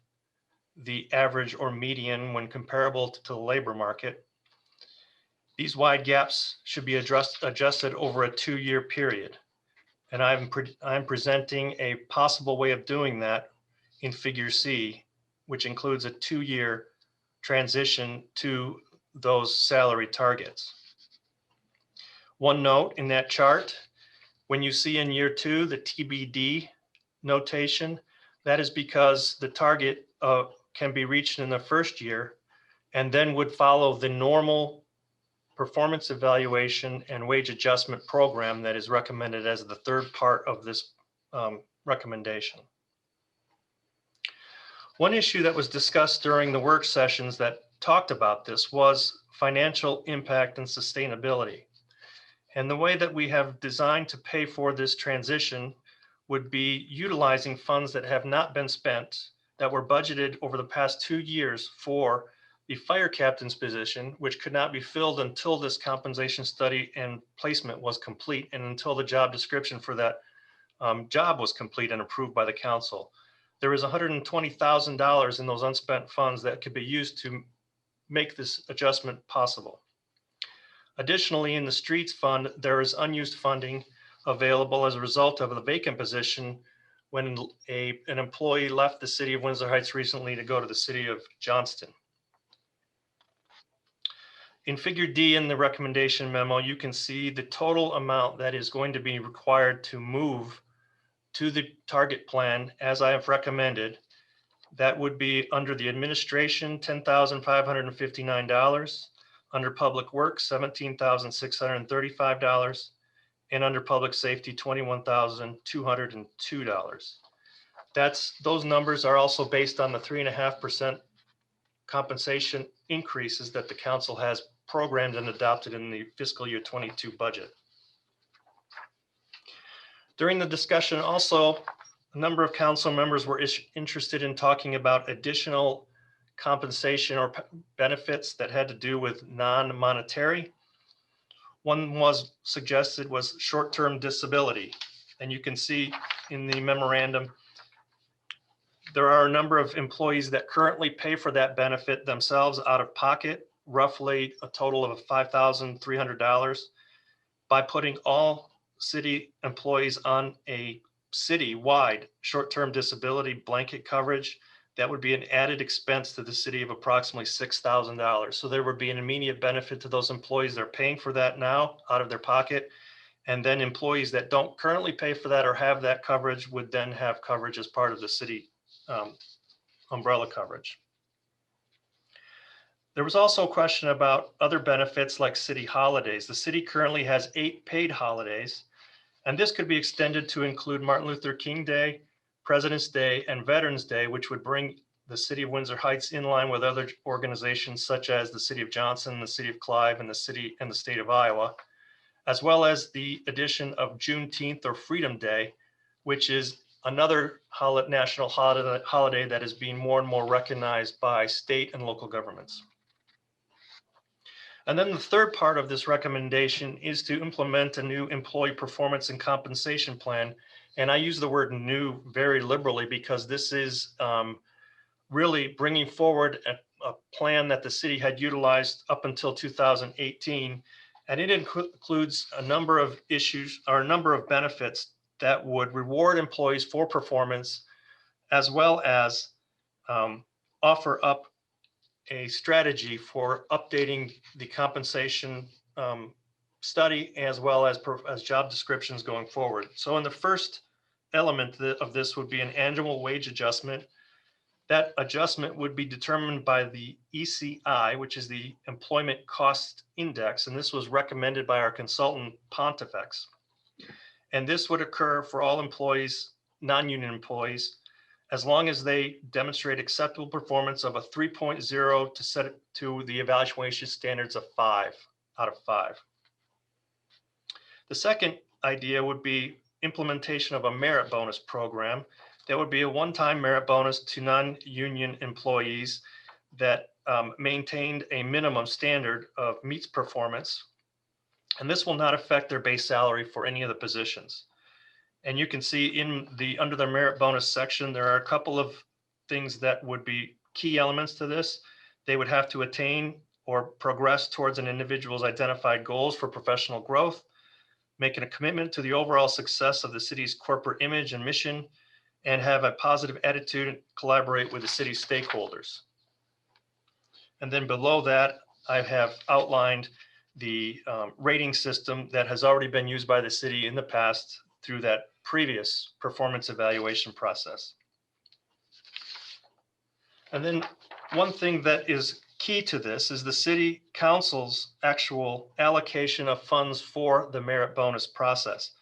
the average or median when comparable to the labor market. These wide gaps should be adjusted over a 2-year period. And I'm presenting a possible way of doing that in figure C, which includes a 2-year transition to those salary targets. One note in that chart, when you see in year 2, the TBD notation, that is because the target can be reached in the first year and then would follow the normal performance evaluation and wage adjustment program that is recommended as the third part of this recommendation. One issue that was discussed during the work sessions that talked about this was financial impact and sustainability. And the way that we have designed to pay for this transition would be utilizing funds that have not been spent, that were budgeted over the past 2 years for the fire captain's position, which could not be filled until this compensation study and placement was complete and until the job description for that job was complete and approved by the council. There is $120,000 in those unspent funds that could be used to make this adjustment possible. Additionally, in the streets fund, there is unused funding available as a result of the vacant position when an employee left the city of Windsor Heights recently to go to the city of Johnston. In figure D in the recommendation memo, you can see the total amount that is going to be required to move to the target plan as I have recommended. That would be under the administration, $10,559, under public works, $17,635, and under public safety, $21,202. Those numbers are also based on the 3.5% compensation increases that the council has programmed and adopted in the fiscal year 22 budget. During the discussion also, a number of council members were interested in talking about additional compensation or benefits that had to do with non-monetary. One was suggested was short-term disability. And you can see in the memorandum, there are a number of employees that currently pay for that benefit themselves out of pocket, roughly a total of $5,300. By putting all city employees on a city-wide short-term disability blanket coverage, that would be an added expense to the city of approximately $6,000. So there would be an immediate benefit to those employees. They're paying for that now out of their pocket. And then employees that don't currently pay for that or have that coverage would then have coverage as part of the city umbrella coverage. There was also a question about other benefits like city holidays. The city currently has 8 paid holidays, and this could be extended to include Martin Luther King Day, President's Day, and Veterans Day, which would bring the city of Windsor Heights in line with other organizations such as the city of Johnson, the city of Clive, and the state of Iowa, as well as the addition of Juneteenth or Freedom Day, which is another national holiday that is being more and more recognized by state and local governments. And then the third part of this recommendation is to implement a new employee performance and compensation plan. And I use the word new very liberally because this is really bringing forward a plan that the city had utilized up until 2018. And it includes a number of issues or a number of benefits that would reward employees for performance, as well as offer up a strategy for updating the compensation study, as well as job descriptions going forward. So in the first element of this would be an annual wage adjustment. That adjustment would be determined by the ECI, which is the Employment Cost Index, and this was recommended by our consultant Pontifex. And this would occur for all employees, non-union employees, as long as they demonstrate acceptable performance of a 3.0 to set it to the evaluation standards of 5 out of 5. The second idea would be implementation of a merit bonus program. That would be a one-time merit bonus to non-union employees that maintained a minimum standard of meets performance. And this will not affect their base salary for any of the positions. And you can see under the merit bonus section, there are a couple of things that would be key elements to this. They would have to attain or progress towards an individual's identified goals for professional growth, making a commitment to the overall success of the city's corporate image and mission, and have a positive attitude and collaborate with the city stakeholders. And then below that, I have outlined the rating system that has already been used by the city in the past through that previous performance evaluation process. And then one thing that is key to this is the city council's actual allocation of funds for the merit bonus process.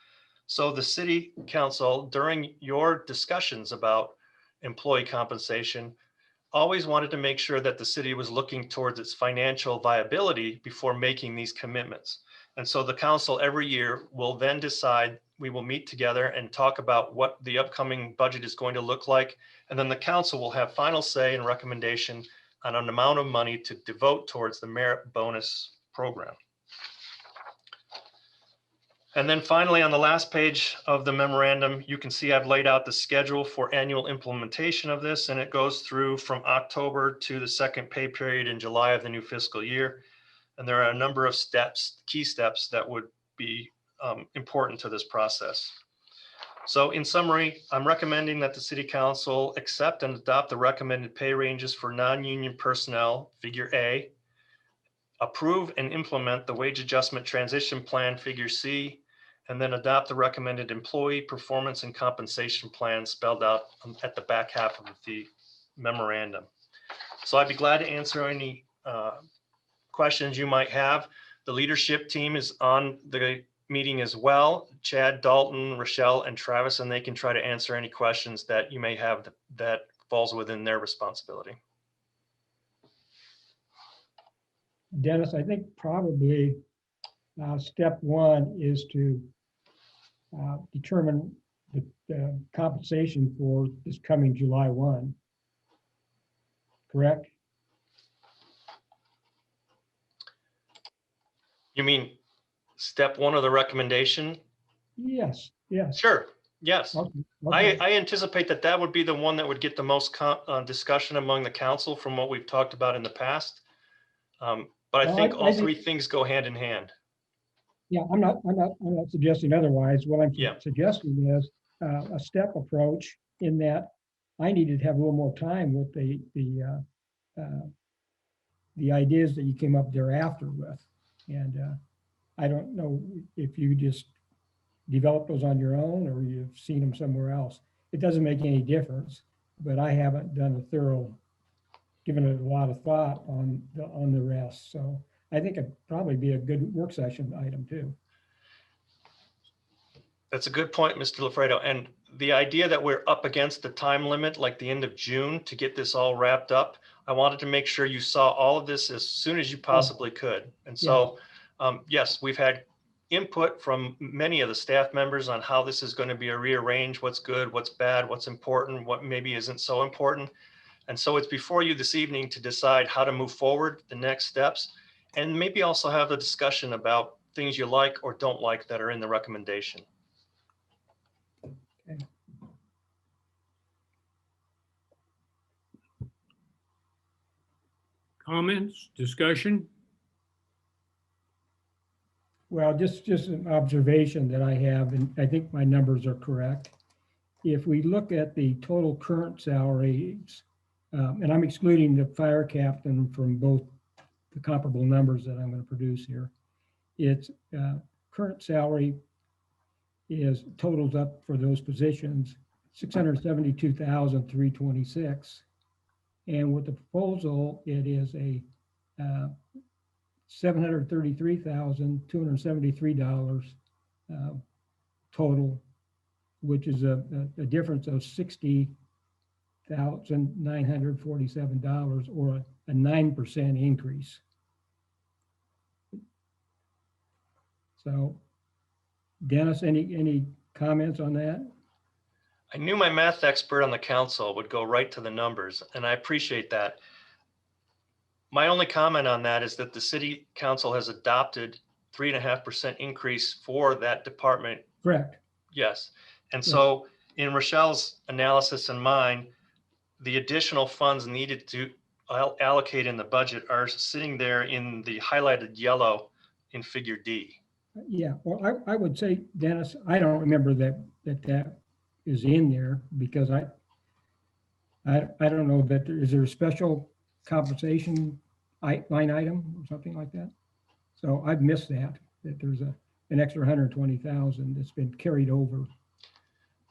So the city council, during your discussions about employee compensation, always wanted to make sure that the city was looking towards its financial viability before making these commitments. And so the council every year will then decide, we will meet together and talk about what the upcoming budget is going to look like. And then the council will have final say and recommendation on an amount of money to devote towards the merit bonus program. And then finally, on the last page of the memorandum, you can see I've laid out the schedule for annual implementation of this, and it goes through from October to the second pay period in July of the new fiscal year. And there are a number of steps, key steps that would be important to this process. So in summary, I'm recommending that the City Council accept and adopt the recommended pay ranges for non-union personnel, Figure A, approve and implement the wage adjustment transition plan, Figure C, and then adopt the recommended employee performance and compensation plan spelled out at the back half of the memorandum. So I'd be glad to answer any questions you might have. The leadership team is on the meeting as well. Chad, Dalton, Rochelle, and Travis, and they can try to answer any questions that you may have that falls within their responsibility. Dennis, I think probably step one is to determine the compensation for this coming July 1. Correct? You mean step one of the recommendation? Yes, yes. Sure, yes. Okay, okay. I anticipate that that would be the one that would get the most discussion among the council from what we've talked about in the past. But I Well, think I all think- three things go hand in hand. Yeah, I'm not suggesting otherwise. What I'm Yeah. suggesting is a step approach in that I needed to have a little more time with the ideas that you came up thereafter with. And I don't know if you just developed those on your own or you've seen them somewhere else. It doesn't make any difference, but I haven't done a thorough, given it a lot of thought on the rest. So I think it'd probably be a good work session item too. That's a good point, Mr. Lafredo. And the idea that we're up against the time limit, like the end of June, to get this all wrapped up, I wanted to make sure you saw all of this as soon as you possibly could. And so, yes, we've had input from many of the staff members on how this is going to be rearranged, what's good, what's bad, what's important, what maybe isn't so important. And so it's before you this evening to decide how to move forward, the next steps, and maybe also have a discussion about things you like or don't like that are in the recommendation. Comments, discussion? Well, just an observation that I have, and I think my numbers are correct. If we look at the total current salaries, and I'm excluding the fire captain from both the comparable numbers that I'm going to produce here, its current salary totals up for those positions $672,326, and with the proposal, it is a $733,273 total, which is a difference of $60,947, or a 9% increase. So, Dennis, any comments on that? I knew my math expert on the council would go right to the numbers, and I appreciate that. My only comment on that is that the city council has adopted 3.5% increase for that department. Correct. Yes. And so in Rochelle's analysis and mine, the additional funds needed to allocate in the budget are sitting there in the highlighted yellow in figure D. Yeah, well, I would say, Dennis, I don't remember that is in there, because I don't know that is there a special compensation line item or something like that. So I've missed that there's an extra 120,000 that's been carried over.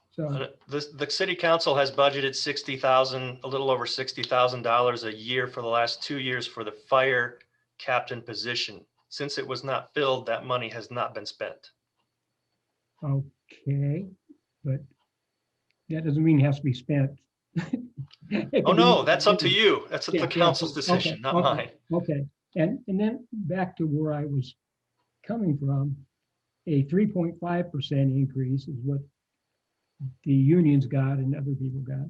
So The city council has budgeted $60,000, a little over $60,000 a year for the last 2 years for the fire captain position. Since it was not filled, that money has not been spent. okay, but that doesn't mean it has to be spent. Oh, no, that's up to you. That's the council's decision, not mine. Okay, and then back to where I was coming from, a 3.5% increase is what the unions got and other people got,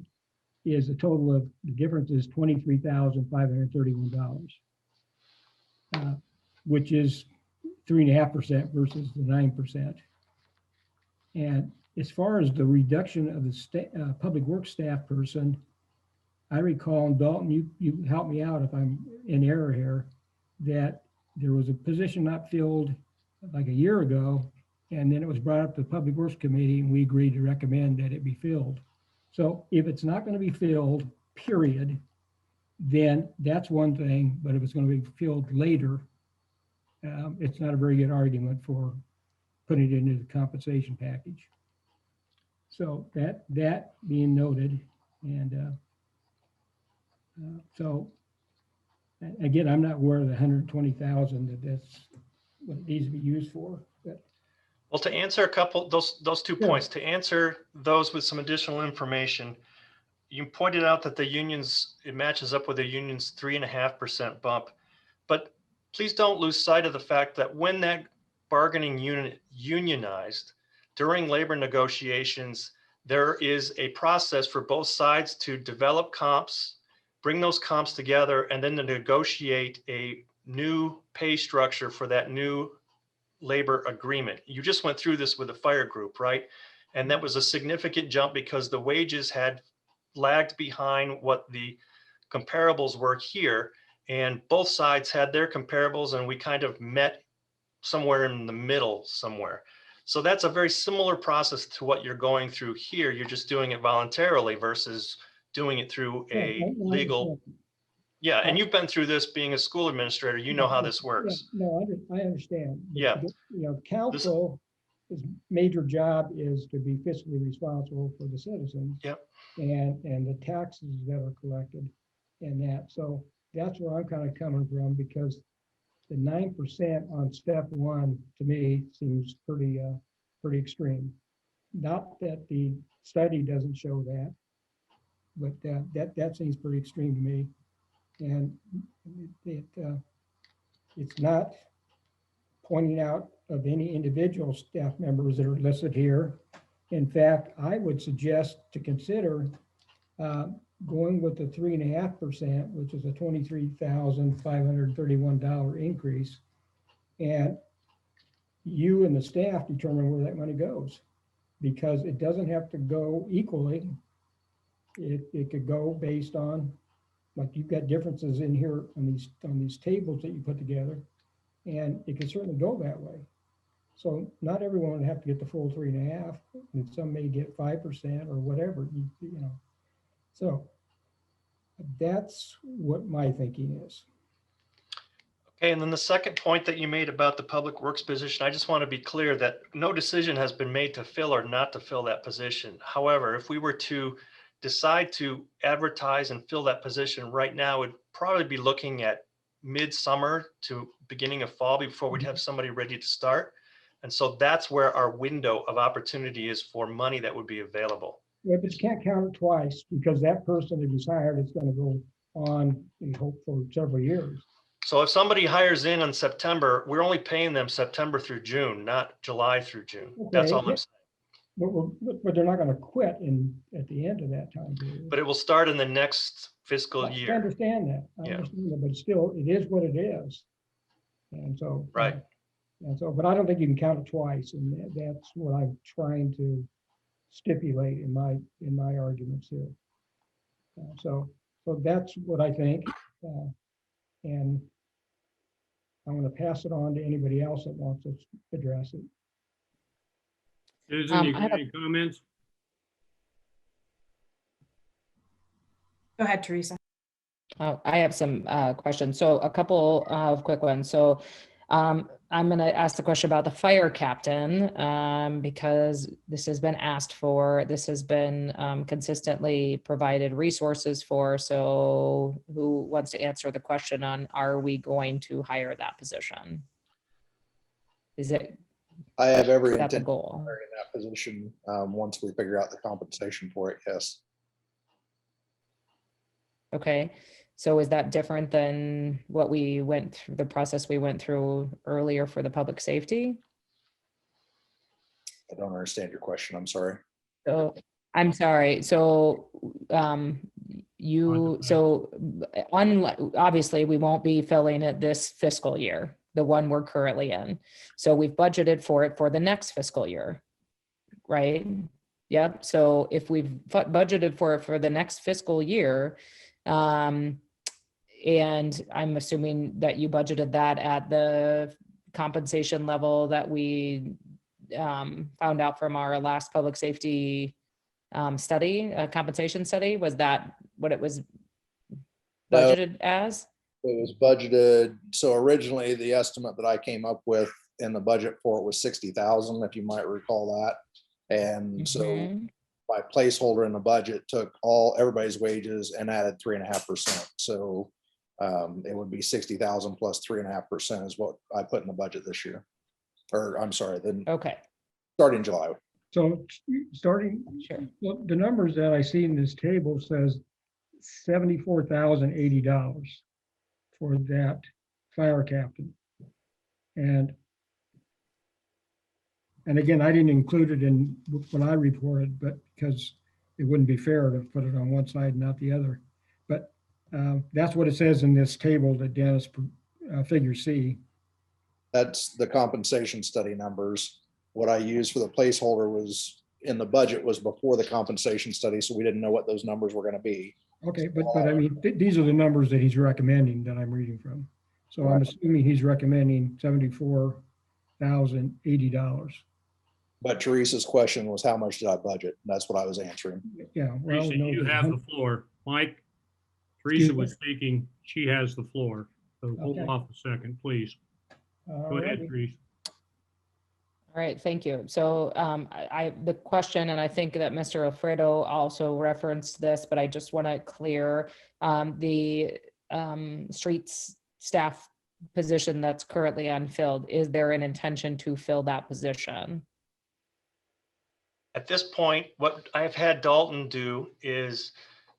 is a total of, the difference is $23,531, which is 3.5% versus the 9%. And as far as the reduction of the public works staff person, I recall, and Dalton, you help me out if I'm in error here, that there was a position not filled like a year ago, and then it was brought up to the Public Works Committee, and we agreed to recommend that it be filled. So if it's not going to be filled, period, then that's one thing. But if it's going to be filled later, it's not a very good argument for putting it into the compensation package. So that being noted, and so again, I'm not aware of the 120,000 that's what it needs to be used for. But Well, to answer a couple, those 2 Sure. points, to answer those with some additional information, you pointed out that the unions, it matches up with the union's 3.5% bump. But please don't lose sight of the fact that when that bargaining unit unionized during labor negotiations, there is a process for both sides to develop comps, bring those comps together, and then to negotiate a new pay structure for that new labor agreement. You just went through this with the fire group, right? And that was a significant jump because the wages had lagged behind what the comparables were here. And both sides had their comparables, and we kind of met somewhere in the middle somewhere. So that's a very similar process to what you're going through here. You're just doing it voluntarily versus doing it through a legal. Yeah, and you've been through this being a school administrator. You know how this works. Yeah, no, I understand. But, Yeah. You know, council, his major job is to be fiscally responsible for the citizens. Yep. And the taxes that are collected and that. So that's where I'm kind of coming from, because the 9% on step one to me seems pretty extreme. Not that the study doesn't show that, but that seems pretty extreme to me. And it's not pointing out of any individual staff members that are listed here. In fact, I would suggest to consider going with the 3.5%, which is a $23,531 increase. And you and the staff determine where that money goes, because it doesn't have to go equally. It could go based on, like, you've got differences in here on these tables that you put together, and it can certainly go that way. So not everyone would have to get the full 3.5, and some may get 5% or whatever, you know. So that's what my thinking is. Okay, and then the second point that you made about the public works position, I just want to be clear that no decision has been made to fill or not to fill that position. However, if we were to decide to advertise and fill that position right now, we'd probably be looking at midsummer to beginning of fall before we'd have somebody ready to start. And so that's where our window of opportunity is for money that would be available. Yeah, but you can't count it twice, because that person that is hired is going to go on and hope for several years. So if somebody hires in September, we're only paying them September through June, not July through June. That's all I'm saying. But they're not going to quit at the end of that time period. But it will start in the next fiscal I year. understand that. I Yeah. understand that, but still, it is what it is. And so. Right. And so, but I don't think you can count it twice, and that's what I'm trying to stipulate in my arguments here. So that's what I think, and I'm going to pass it on to anybody else that wants to address it. Susan, you got any comments? Go ahead, Teresa. Oh, I have some questions. So a couple of quick ones. So I'm going to ask the question about the fire captain, because this has been asked for, this has been consistently provided resources for. So who wants to answer the question on, are we going to hire that position? Is it? I have every Is that the intent of goal? hiring that position once we figure out the compensation for it, yes. Okay. So is that different than what we went through, the process we went through earlier for the public safety? I don't understand your question, I'm sorry. So I'm sorry. So obviously we won't be filling it this fiscal year, the one we're currently in. So we've budgeted for it for the next fiscal year, right? Yep. So if we've budgeted for it for the next fiscal year, and I'm assuming that you budgeted that at the compensation level that we found out from our last public safety study, compensation study. Was that what it was budgeted as? It was budgeted. So originally the estimate that I came up with and the budget for it was 60,000, if you might recall that. And so Mhm. my placeholder in the budget took everybody's wages and added 3.5%. So it would be 60,000 plus 3.5% is what I put in the budget this year. Or I'm sorry, then Okay, starting July. So starting, sure. well, the numbers that I see in this table says $74,080 for that fire captain. And again, I didn't include it in when I reported, but because it wouldn't be fair to put it on one side and not the other. But that's what it says in this table that Dennis figure C. That's the compensation study numbers. What I used for the placeholder was in the budget was before the compensation study, so we didn't know what those numbers were going to be. Okay, but I mean, these are the numbers that he's recommending that I'm reading from. So I'm assuming he's recommending $74,080. But Teresa's question was, how much did I budget? And that's what I was answering. Yeah, well, Teresa, no, you have the floor. Mike, Teresa was speaking. She has the floor. So hold Okay. off a second, please. Go ahead, alrighty. Teresa. All right, thank you. So the question, and I think that Mr. Alfredo also referenced this, but I just want to clear the streets staff position that's currently unfilled. Is there an intention to fill that position? At this point, what I've had Dalton do is,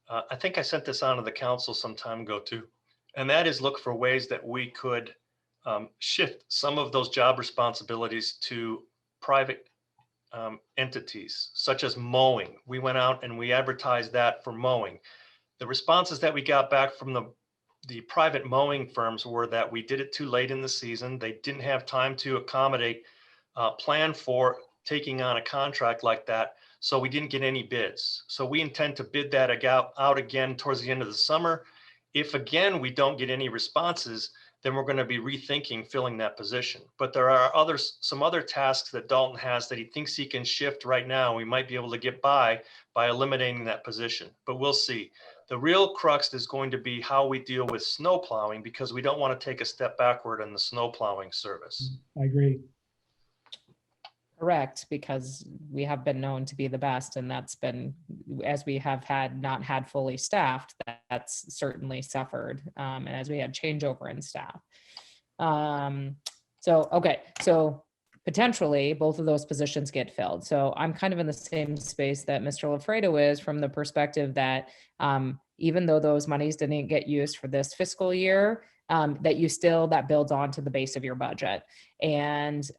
I think I sent this on to the council some time ago too, and that is look for ways that we could shift some of those job responsibilities to private entities, such as mowing. We went out and we advertised that for mowing. The responses that we got back from the private mowing firms were that we did it too late in the season. They didn't have time to accommodate, plan for taking on a contract like that. So we didn't get any bids. So we intend to bid that out again towards the end of the summer. If again, we don't get any responses, then we're going to be rethinking filling that position. But there are some other tasks that Dalton has that he thinks he can shift right now. We might be able to get by eliminating that position, but we'll see. The real crux is going to be how we deal with snow plowing, because we don't want to take a step backward in the snow plowing service. I agree. Correct, because we have been known to be the best, and that's been, as we have not had fully staffed, that's certainly suffered, and as we had changeover in staff. So potentially both of those positions get filled. So I'm kind of in the same space that Mr. Alfredo is, from the perspective that even though those monies didn't get used for this fiscal year, that builds on to the base of your budget. And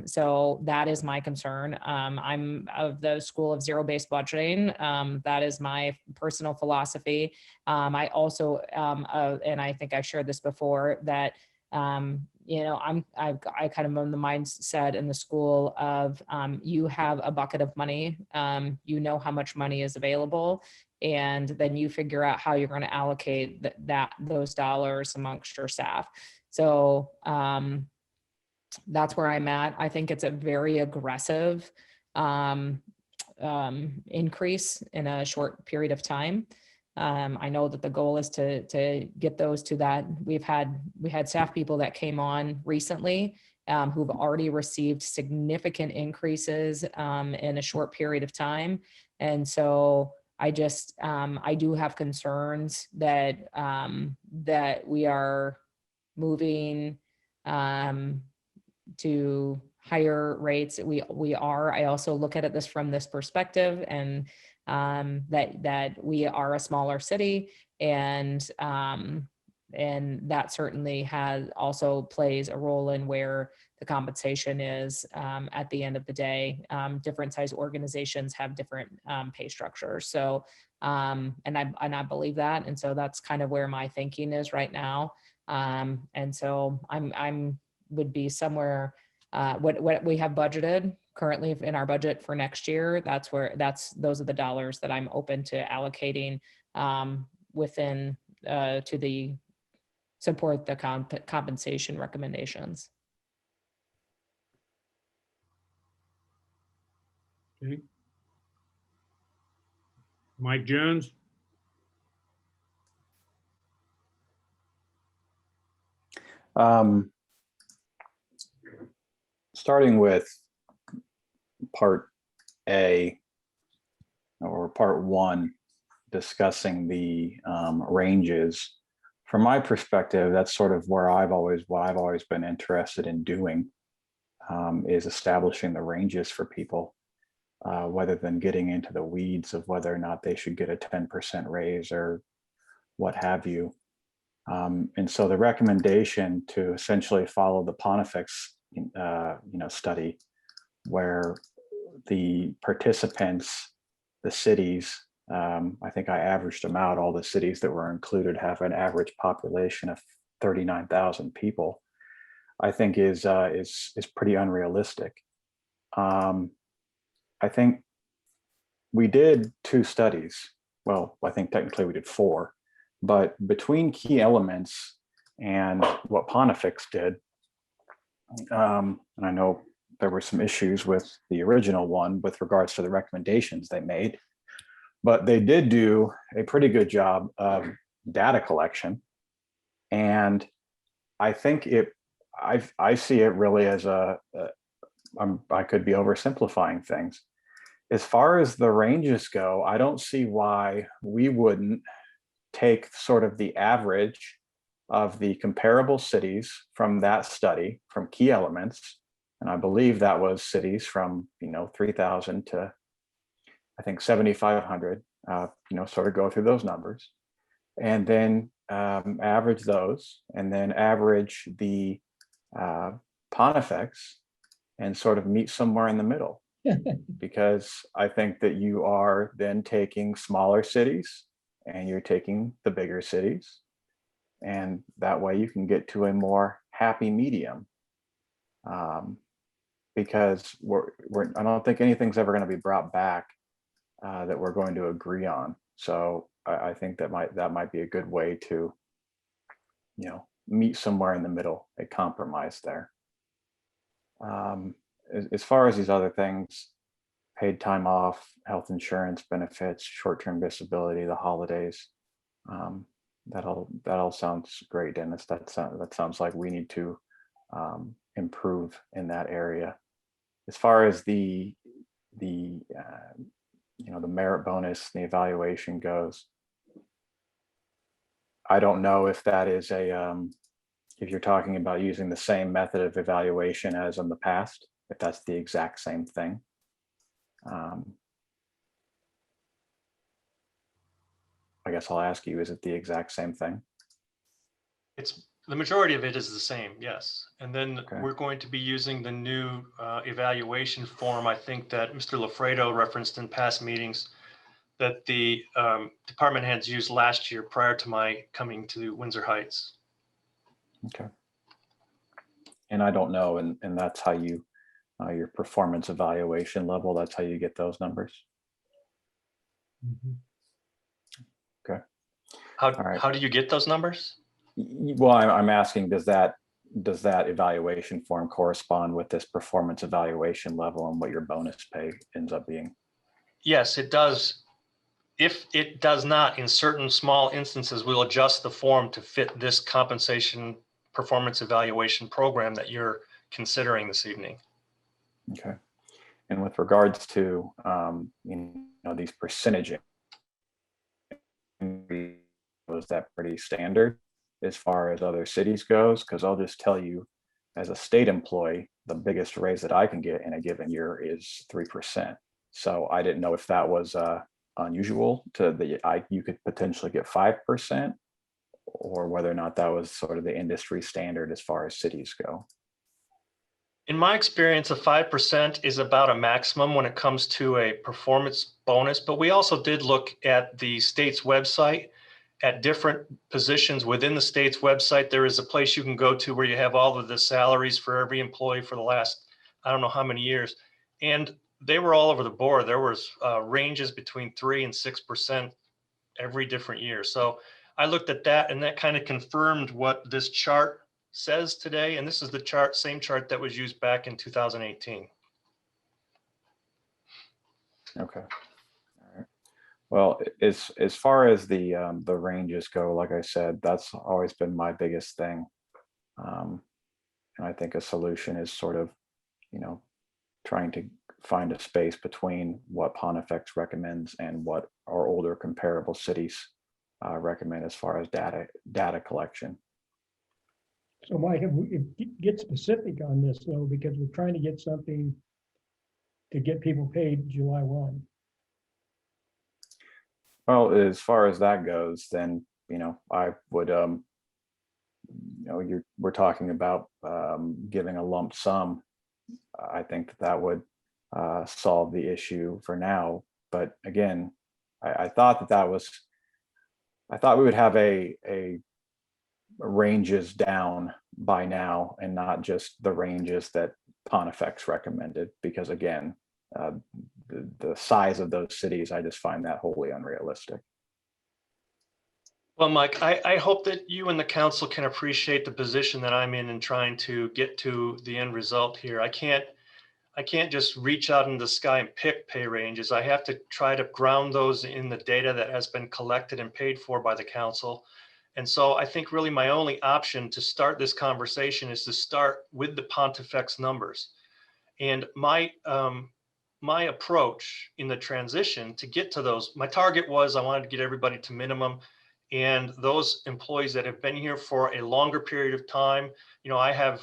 so that is my concern. I'm of the school of zero-based budgeting. That is my personal philosophy. I also, and I think I've shared this before, that I kind of am the mindset in the school of you have a bucket of money, you know how much money is available, and then you figure out how you're going to allocate those dollars amongst your staff. So that's where I'm at. I think it's a very aggressive increase in a short period of time. I know that the goal is to get those to that. We had staff people that came on recently who've already received significant increases in a short period of time. And so I do have concerns that we are moving to higher rates. We are. I also look at this from this perspective, and that we are a smaller city, and that certainly also plays a role in where the compensation is at the end of the day. Different size organizations have different pay structures. So and I believe that, and so that's kind of where my thinking is right now. And so I'm would be somewhere what we have budgeted currently in our budget for next year. Those are the dollars that I'm open to allocating within to support the compensation recommendations. Okay. Mike Jones. starting with part A or part 1, discussing the ranges. From my perspective, that's sort of where what I've always been interested in doing, is establishing the ranges for people, rather than getting into the weeds of whether or not they should get a 10% raise or what have you. And so the recommendation to essentially follow the Pontifex, study, where the participants, the cities, I think I averaged them out. All the cities that were included have an average population of 39,000 people. I think is pretty unrealistic. I think we did 2 studies. Well, I think technically we did 4, but between key elements and what Pontifex did, and I know there were some issues with the original one with regards to the recommendations they made, but they did do a pretty good job of data collection. And I think I see it really as I could be oversimplifying things. As far as the ranges go, I don't see why we wouldn't take sort of the average of the comparable cities from that study, from key elements. And I believe that was cities from, 3,000 to, I think, 7,500, sort of go through those numbers. And then average those, and then average the Pontifex and sort of meet somewhere in the middle. Because I think that you are then taking smaller cities and you're taking the bigger cities. And that way you can get to a more happy medium. Because I don't think anything's ever going to be brought back that we're going to agree on. So I think that might be a good way to, meet somewhere in the middle, a compromise there. As far as these other things, paid time off, health insurance benefits, short-term disability, the holidays, that all sounds great, Dennis. That sounds like we need to improve in that area. As far as the merit bonus, the evaluation goes, I don't know if that is if you're talking about using the same method of evaluation as in the past, if that's the exact same thing. I guess I'll ask you, is it the exact same thing? It's the majority of it is the same, yes. And then Okay. we're going to be using the new evaluation form, I think that Mr. Lafredo referenced in past meetings, that the department heads used last year prior to my coming to Windsor Heights. Okay. And I don't know, and that's how you, your performance evaluation level, that's how you get those numbers? Okay. How, All right. how do you get those numbers? Well, I'm asking, does that evaluation form correspond with this performance evaluation level and what your bonus pay ends up being? Yes, it does. If it does not, in certain small instances, we'll adjust the form to fit this compensation performance evaluation program that you're considering this evening. Okay. And with regards to these percentage, was that pretty standard as far as other cities goes? Because I'll just tell you, as a state employee, the biggest raise that I can get in a given year is 3%. So I didn't know if that was unusual you could potentially get 5%, or whether or not that was sort of the industry standard as far as cities go. In my experience, a 5% is about a maximum when it comes to a performance bonus, but we also did look at the state's website at different positions within the state's website. There is a place you can go to where you have all of the salaries for every employee for the last, I don't know how many years. And they were all over the board. There was ranges between 3 and 6% every different year. So I looked at that, and that kind of confirmed what this chart says today. And this is the same chart that was used back in 2018. Okay. All right. Well, as far as the ranges go, like I said, that's always been my biggest thing. And I think a solution is sort of, you know, trying to find a space between what Pontifex recommends and what our older comparable cities recommend as far as data collection. So Mike, if we get specific on this though, because we're trying to get something to get people paid July 1. Well, as far as that goes, then, you know, I would, you know, we're talking about giving a lump sum. I think that would solve the issue for now. But again, I thought I thought we would have a ranges down by now and not just the ranges that Pontifex recommended, because again, the size of those cities, I just find that wholly unrealistic. Well, Mike, I hope that you and the council can appreciate the position that I'm in trying to get to the end result here. I can't just reach out in the sky and pick pay ranges. I have to try to ground those in the data that has been collected and paid for by the council. And so I think really my only option to start this conversation is to start with the Pontifex numbers. And my approach in the transition to get to those, my target was I wanted to get everybody to minimum, and those employees that have been here for a longer period of time, you know, I have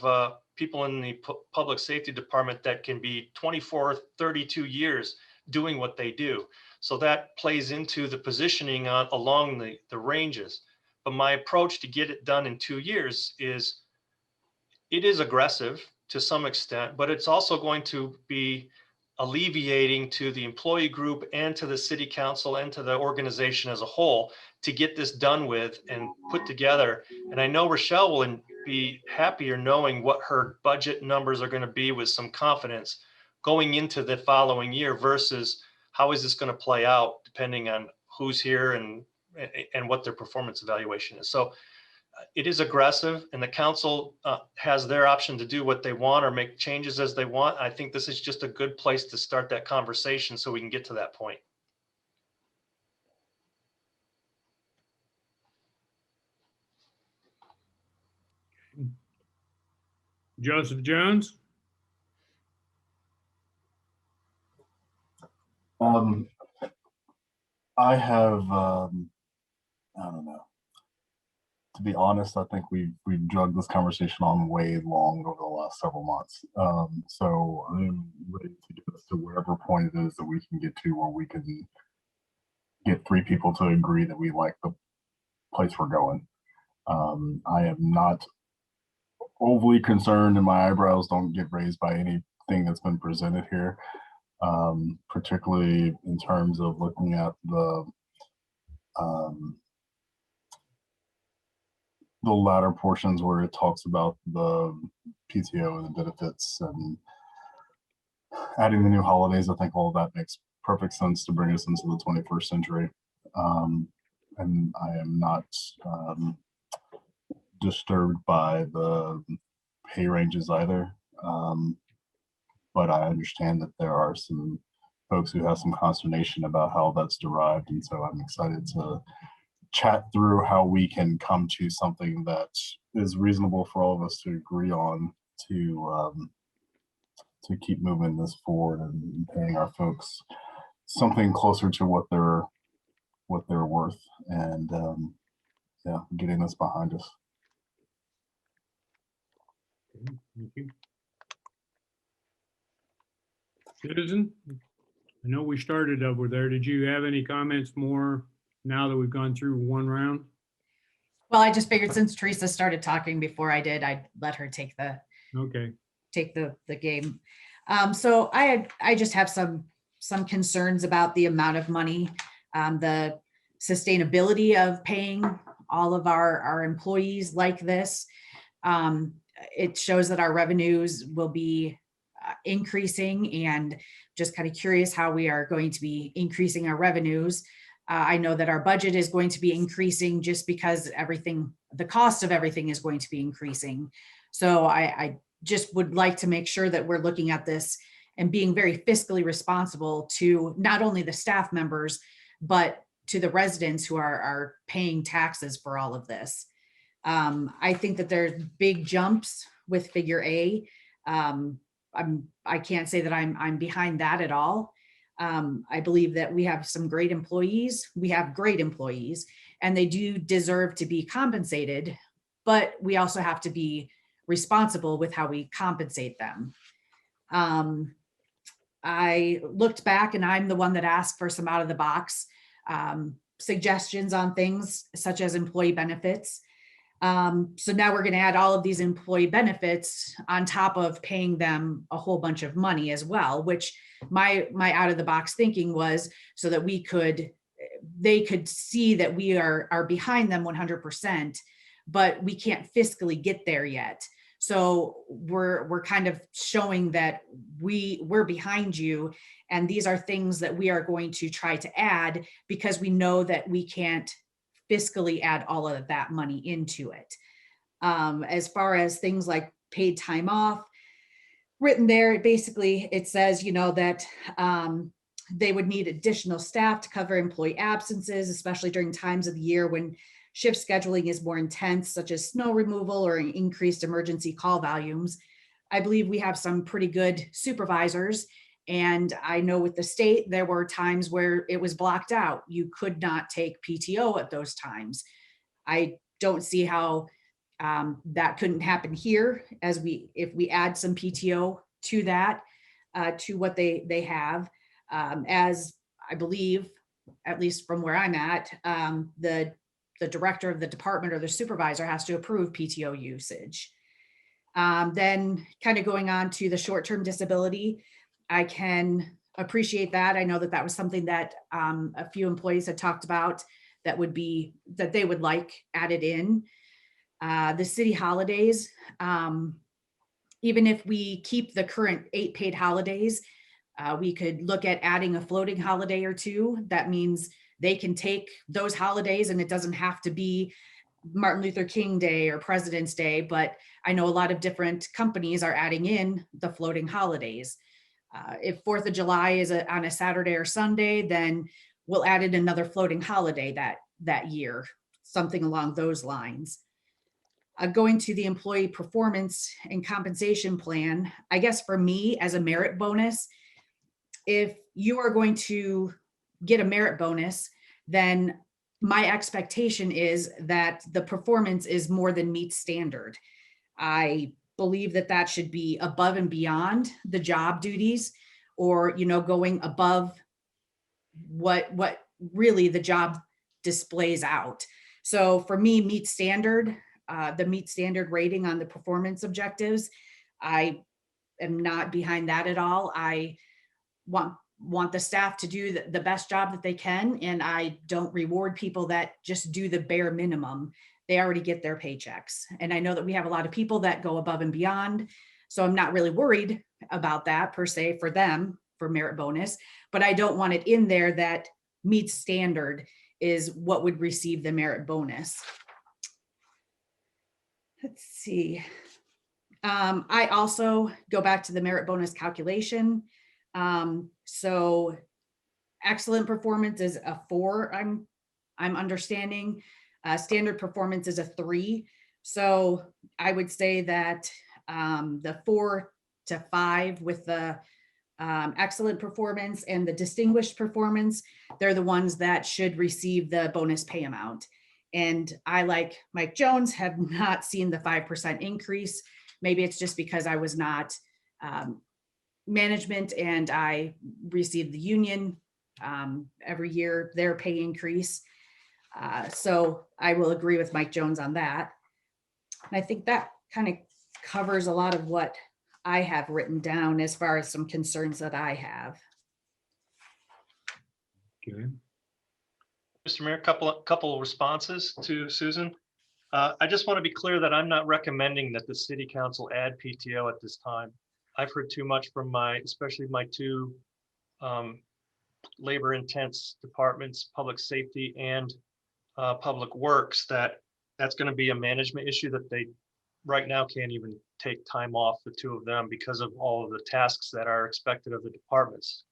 people in the public safety department that can be 24, 32 years doing what they do. So that plays into the positioning along the ranges. But my approach to get it done in 2 years is, it is aggressive to some extent, but it's also going to be alleviating to the employee group and to the city council and to the organization as a whole to get this done with and put together. And I know Rochelle will be happier knowing what her budget numbers are going to be with some confidence going into the following year versus how is this going to play out depending on who's here and what their performance evaluation is. So it is aggressive, and the council has their option to do what they want or make changes as they want. I think this is just a good place to start that conversation so we can get to that point. Joseph Jones? I have, I don't know. To be honest, I think we've drugged this conversation on way long over the last several months. So I'm ready to get us to whatever point it is that we can get to where we can get 3 people to agree that we like the place we're going. I am not overly concerned, and my eyebrows don't get raised by anything that's been presented here, particularly in terms of looking at the latter portions where it talks about the PTO and the benefits and adding the new holidays. I think all of that makes perfect sense to bring us into the 21st century. And I am not disturbed by the pay ranges either. But I understand that there are some folks who have some consternation about how that's derived. And so I'm excited to chat through how we can come to something that is reasonable for all of us to agree on to keep moving this forward and paying our folks something closer to what they're worth, and yeah, getting this behind us. Thank you. Citizen, I know we started over there. Did you have any comments more now that we've gone through one round? Well, I just figured since Teresa started talking before I did, I'd let her take the game. So I just have some concerns about the amount of money, the sustainability of paying all of our employees like this. It shows that our revenues will be increasing, and just kind of curious how we are going to be increasing our revenues. I know that our budget is going to be increasing just because the cost of everything is going to be increasing. So I just would like to make sure that we're looking at this and being very fiscally responsible to not only the staff members, but to the residents who are paying taxes for all of this. I think that there's big jumps with figure A. I can't say that I'm behind that at all. I believe that we have some great employees. We have great employees, and they do deserve to be compensated, but we also have to be responsible with how we compensate them. I looked back, and I'm the one that asked for some out of the box suggestions on things such as employee benefits. So now we're going to add all of these employee benefits on top of paying them a whole bunch of money as well, which my out of the box thinking was so that they could see that we are behind them 100%, but we can't fiscally get there yet. So we're kind of showing that we're behind you, and these are things that we are going to try to add because we know that we can't fiscally add all of that money into it. As far as things like paid time off, written there, basically it says, that they would need additional staff to cover employee absences, especially during times of the year when shift scheduling is more intense, such as snow removal or increased emergency call volumes. I believe we have some pretty good supervisors. And I know with the state, there were times where it was blocked out. You could not take PTO at those times. I don't see how that couldn't happen here if we add some PTO to that, to what they have. As I believe, at least from where I'm at, the director of the department or the supervisor has to approve PTO usage. Then kind of going on to the short-term disability, I can appreciate that. I know that was something that a few employees had talked about that they would like added in. The city holidays, even if we keep the current 8 paid holidays, we could look at adding a floating holiday or 2. That means they can take those holidays and it doesn't have to be Martin Luther King Day or President's Day, but I know a lot of different companies are adding in the floating holidays. If 4th of July is on a Saturday or Sunday, then we'll add in another floating holiday that year, something along those lines. Going to the employee performance and compensation plan, I guess for me as a merit bonus, if you are going to get a merit bonus, then my expectation is that the performance is more than meets standard. I believe that should be above and beyond the job duties, or going above what really the job displays out. So for me, meet standard, the meet standard rating on the performance objectives, I am not behind that at all. I want the staff to do the best job that they can, and I don't reward people that just do the bare minimum. They already get their paychecks. And I know that we have a lot of people that go above and beyond, so I'm not really worried about that per se for them for merit bonus, but I don't want it in there that meets standard is what would receive the merit bonus. Let's see. I also go back to the merit bonus calculation. So excellent performance is a 4, I'm understanding. Standard performance is a 3. So I would say that the 4 to 5 with the excellent performance and the distinguished performance, they're the ones that should receive the bonus pay amount. And I, like Mike Jones, have not seen the 5% increase. Maybe it's just because I was not management and I received the union every year, their pay increase. So I will agree with Mike Jones on that. And I think that kind of covers a lot of what I have written down as far as some concerns that I have. Okay. Mr. Mayor, couple responses to Susan. I just want to be clear that I'm not recommending that the city council add PTO at this time. I've heard too much from especially my 2 labor intense departments, public safety and public works, that's going to be a management issue that they right now can't even take time off, the 2 of them, because of all of the tasks that are expected of the departments.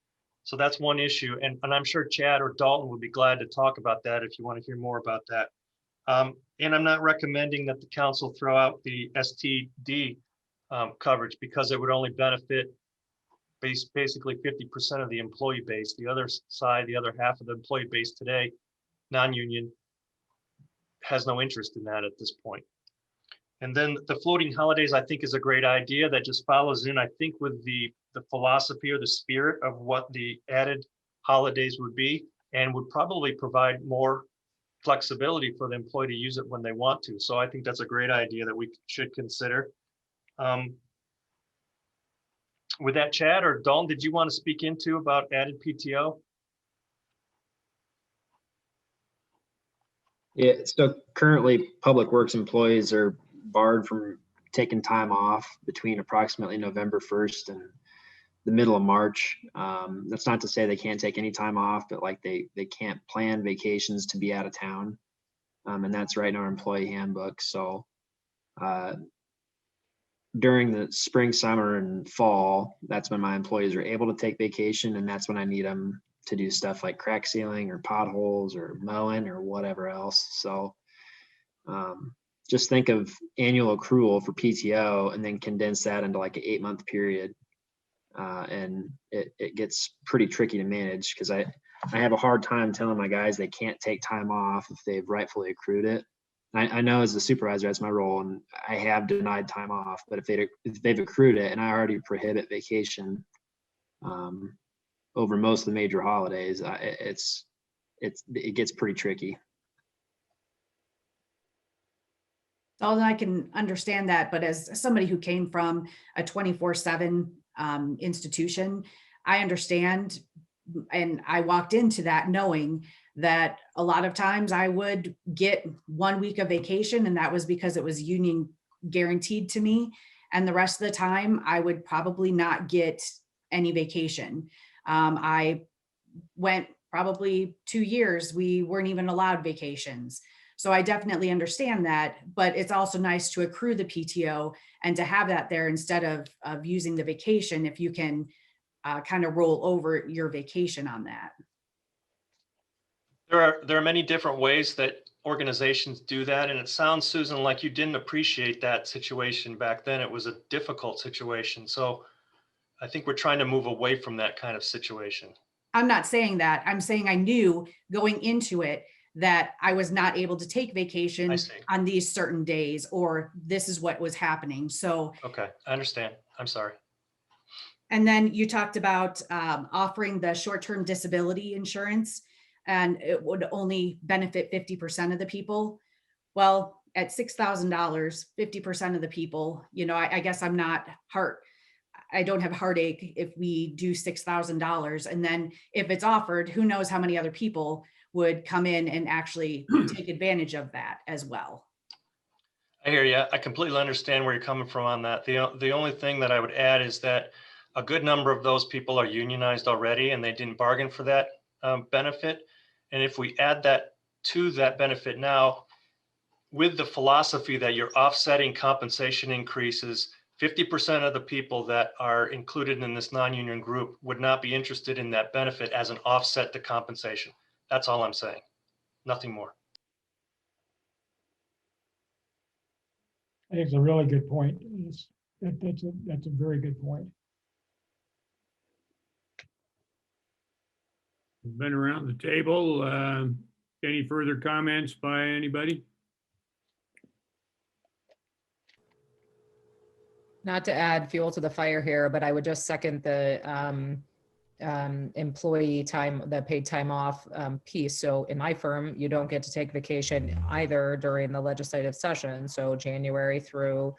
So that's one issue. And I'm sure Chad or Dalton would be glad to talk about that if you want to hear more about that. And I'm not recommending that the council throw out the STD coverage, because it would only benefit basically 50% of the employee base. The other side, the other half of the employee base today, non-union, has no interest in that at this point. And then the floating holidays, I think, is a great idea that just follows in, I think, with the philosophy or the spirit of what the added holidays would be, and would probably provide more flexibility for the employee to use it when they want to. So I think that's a great idea that we should consider. With that, Chad or Dalton, did you want to speak into about added PTO? Yeah, so currently Public Works employees are barred from taking time off between approximately November 1st and the middle of March. That's not to say they can't take any time off, but like they can't plan vacations to be out of town. And that's right in our employee handbook. So during the spring, summer, and fall, that's when my employees are able to take vacation, and that's when I need them to do stuff like crack sealing or potholes or mowing or whatever else. So just think of annual accrual for PTO and then condense that into like an 8-month period. And it gets pretty tricky to manage because I have a hard time telling my guys they can't take time off if they've rightfully accrued it. I know as a supervisor, that's my role, and I have denied time off, but if they've accrued it and I already prohibit vacation over most of the major holidays, it gets pretty tricky. Although I can understand that, but as somebody who came from a 24/7 institution, I understand, and I walked into that knowing that a lot of times I would get 1 week of vacation, and that was because it was union guaranteed to me. And the rest of the time, I would probably not get any vacation. I went probably 2 years, we weren't even allowed vacations. So I definitely understand that, but it's also nice to accrue the PTO and to have that there instead of using the vacation, if you can kind of roll over your vacation on that. There are many different ways that organizations do that. And it sounds, Susan, like you didn't appreciate that situation back then. It was a difficult situation. So I think we're trying to move away from that kind of situation. I'm not saying that. I'm saying I knew going into it that I was not able to take vacation on these certain days, or this is what was happening. So, okay, I understand. I'm sorry. And then you talked about offering the short-term disability insurance, and it would only benefit 50% of the people. Well, at $6,000, 50% of the people, I guess I don't have heartache if we do $6,000. And then if it's offered, who knows how many other people would come in and actually take advantage of that as well. I hear you. I completely understand where you're coming from on that. The only thing that I would add is that a good number of those people are unionized already, and they didn't bargain for that benefit. And if we add that to that benefit now, with the philosophy that you're offsetting compensation increases, 50% of the people that are included in this non-union group would not be interested in that benefit as an offset to compensation. That's all I'm saying. Nothing more. I think it's a really good point. That's a very good point. We've been around the table. Any further comments by anybody? Not to add fuel to the fire here, but I would just second the employee time, the paid time off piece. So in my firm, you don't get to take vacation either during the legislative session. So January through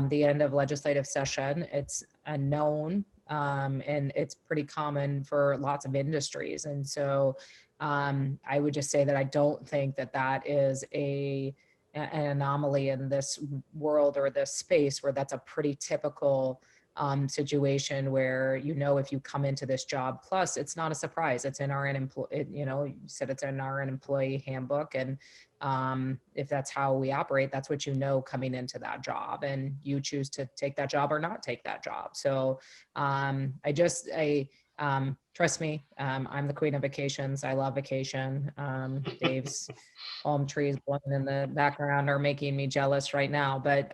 the end of legislative session, it's a known and it's pretty common for lots of industries. And so I would just say that I don't think that that is an anomaly in this world or this space, where that's a pretty typical situation where, if you come into this job, plus it's not a surprise, it's in our you said it's in our employee handbook. And if that's how we operate, that's what coming into that job, and you choose to take that job or not take that job. So trust me, I'm the queen of vacations. I love vacation. Dave's palm trees blowing in the background are making me jealous right now. But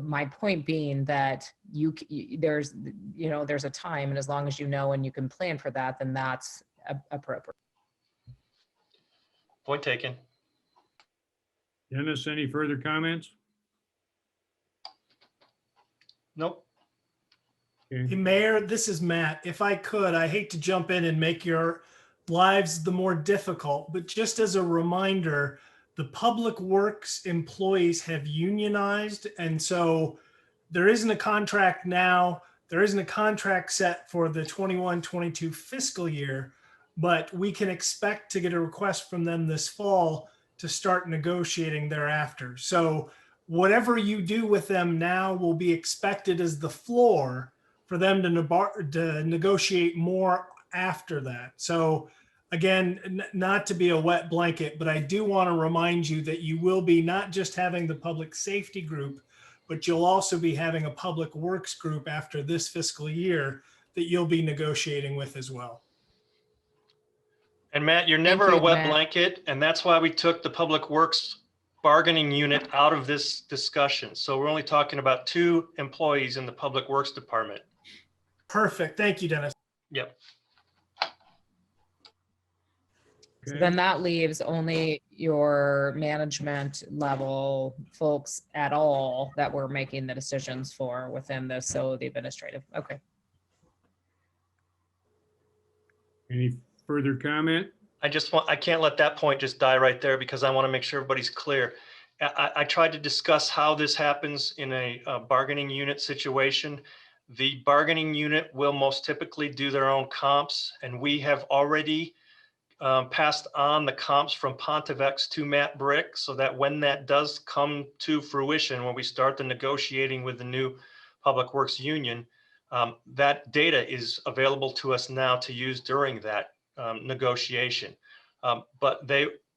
my point being that there's a time, and as long as you know and you can plan for that, then that's appropriate. Point taken. Dennis, any further comments? Nope. Okay. Hey, Mayor, this is Matt. If I could, I hate to jump in and make your lives the more difficult, but just as a reminder, the Public Works employees have unionized. And so there isn't a contract now. There isn't a contract set for the 21-22 fiscal year, but we can expect to get a request from them this fall to start negotiating thereafter. So whatever you do with them now will be expected as the floor for them to negotiate more after that. So again, not to be a wet blanket, but I do want to remind you that you will be not just having the public safety group, but you'll also be having a public works group after this fiscal year that you'll be negotiating with as well. And Matt, you're never you, a wet Matt. blanket, and that's why we took the Public Works bargaining unit out of this discussion. So we're only talking about 2 employees in the Public Works Department. Perfect. Thank you, Dennis. Yep. So Okay. then that leaves only your management level folks at all that we're making the decisions for within this. So the administrative. Okay. Any further comment? I can't let that point just die right there because I want to make sure everybody's clear. I tried to discuss how this happens in a bargaining unit situation. The bargaining unit will most typically do their own comps, and we have already passed on the comps from Pontifex to Matt Brick, so that when that does come to fruition, when we start the negotiating with the new Public Works Union, that data is available to us now to use during that negotiation. But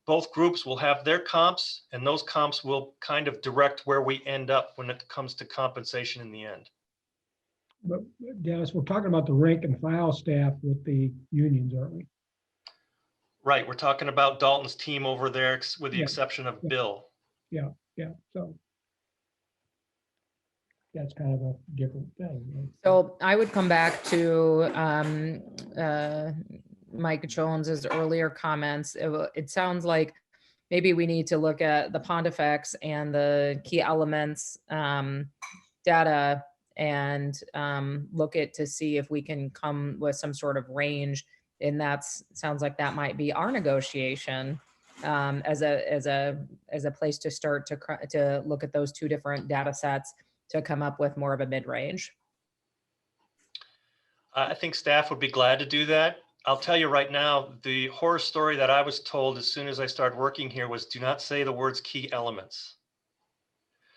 both groups will have their comps, and those comps will kind of direct where we end up when it comes to compensation in the end. But Dennis, we're talking about the rank and file staff with the unions, aren't we? Right, we're talking about Dalton's team over there with the Yeah. exception of Yeah. Bill. Yeah, so that's kind of a different thing. Right? So I would come back to Mike Jones's earlier comments. It sounds like maybe we need to look at the Pontifex and the key elements data and look at to see if we can come with some sort of range. And sounds like that might be our negotiation as a place to start to look at those 2 different data sets to come up with more of a mid-range. I think staff would be glad to do that. I'll tell you right now, the horror story that I was told as soon as I started working here was do not say the words key elements.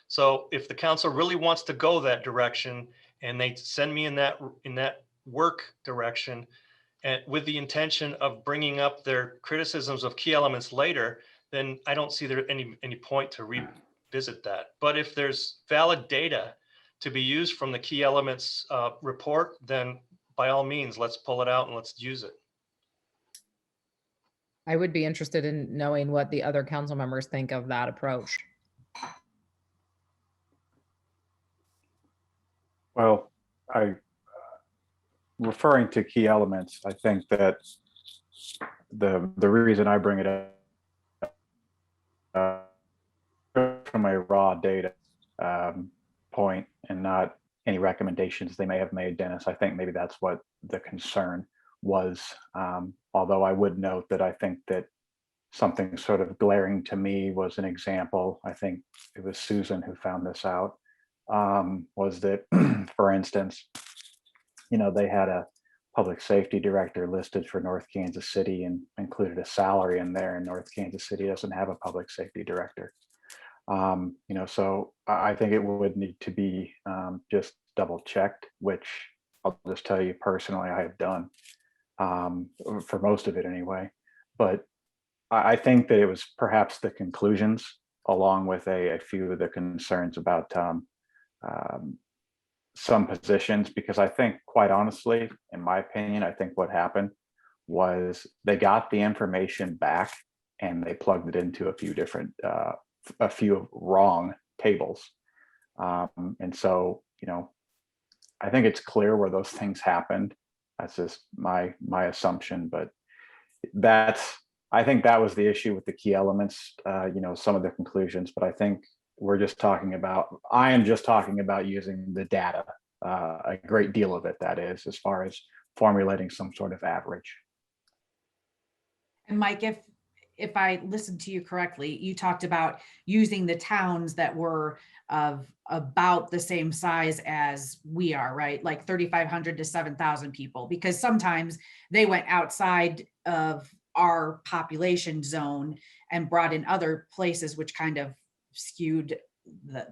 So if the council really wants to go that direction and they send me in that work direction, and with the intention of bringing up their criticisms of key elements later, then I don't see there any point to revisit that. But if there's valid data to be used from the key elements report, then by all means, let's pull it out and let's use it. I would be interested in knowing what the other council members think of that approach. Well, referring to key elements, I think that the reason I bring it up from a raw data point and not any recommendations they may have made, Dennis, I think maybe that's what the concern was. Although I would note that I think that something sort of glaring to me was an example. I think it was Susan who found this out, was that, for instance, they had a public safety director listed for North Kansas City and included a salary in there, and North Kansas City doesn't have a public safety director. So I think it would need to be just double checked, which I'll just tell you personally, I have done for most of it anyway. But I think that it was perhaps the conclusions along with a few of the concerns about some positions, because I think, quite honestly, in my opinion, I think what happened was they got the information back and they plugged it into a few different, a few wrong tables. And so, I think it's clear where those things happened. That's just my assumption, but I think that was the issue with the key elements, some of the conclusions, but I think I am just talking about using the data, a great deal of it, that is, as far as formulating some sort of average. And Mike, if I listened to you correctly, you talked about using the towns that were of about the same size as we are, right? Like 3,500 to 7,000 people, because sometimes they went outside of our population zone and brought in other places, which kind of skewed the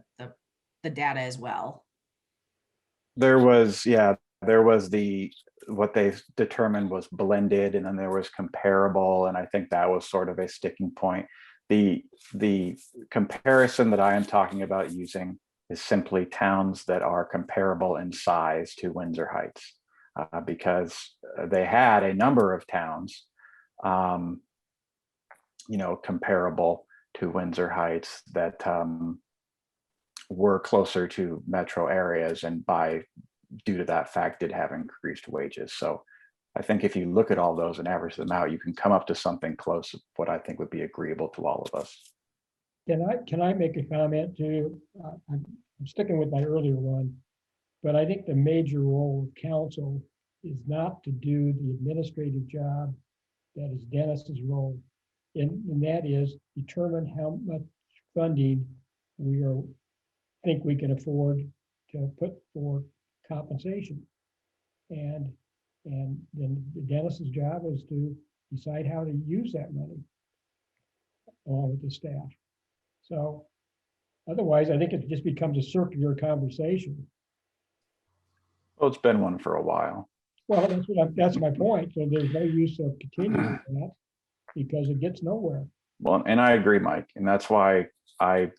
data as well. There was what they determined was blended, and then there was comparable, and I think that was sort of a sticking point. The comparison that I am talking about using is simply towns that are comparable in size to Windsor Heights, because they had a number of towns, comparable to Windsor Heights that were closer to metro areas, and due to that fact did have increased wages. So I think if you look at all those and average them out, you can come up to something close to what I think would be agreeable to all of us. Can I make a comment too? I'm sticking with my earlier one, but I think the major role of council is not to do the administrative job. That is Dennis's role, and that is determine how much funding think we can afford to put for compensation. And then Dennis's job is to decide how to use that money along with the staff. So otherwise, I think it just becomes a circular conversation. Well, it's been one for a while. Well, that's my point. So there's no use of continuing that because it gets nowhere. Well, and I agree, Mike, and that's why I've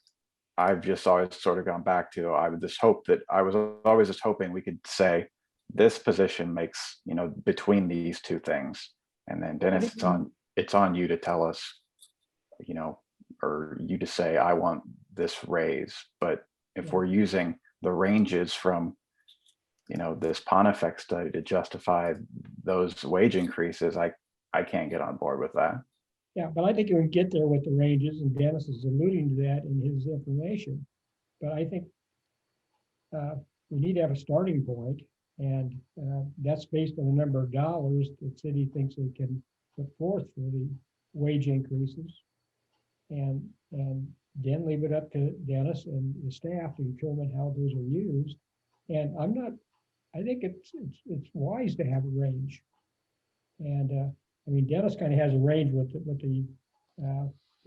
just always sort of gone back to, I would just hope that I was always just hoping we could say this position makes, between these two things. And then Dennis, it's on you to tell us, or you to say, I want this raise. But if we're using the ranges from, this Pontifex study to justify those wage increases, I can't get on board with that. Yeah, but I think you can get there with the ranges, and Dennis is alluding to that in his information. But I think we need to have a starting point, and that's based on the number of dollars the city thinks they can put forth for the wage increases, and then leave it up to Dennis and the staff to determine how those are used. And I think it's wise to have a range, and Dennis kind of has a range with the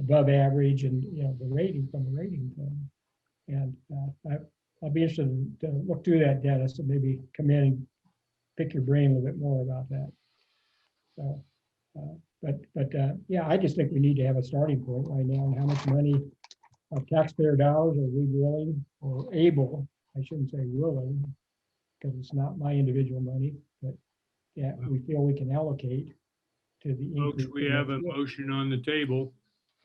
above average and the rating from the rating thing. And I'll be interested to look through that, Dennis, and maybe come in and pick your brain a little bit more about that. So, I just think we need to have a starting point right now on how much money of taxpayer dollars are we willing or able, I shouldn't say willing, because it's not my individual money, but we feel we can allocate to the Folks, we have a motion on the table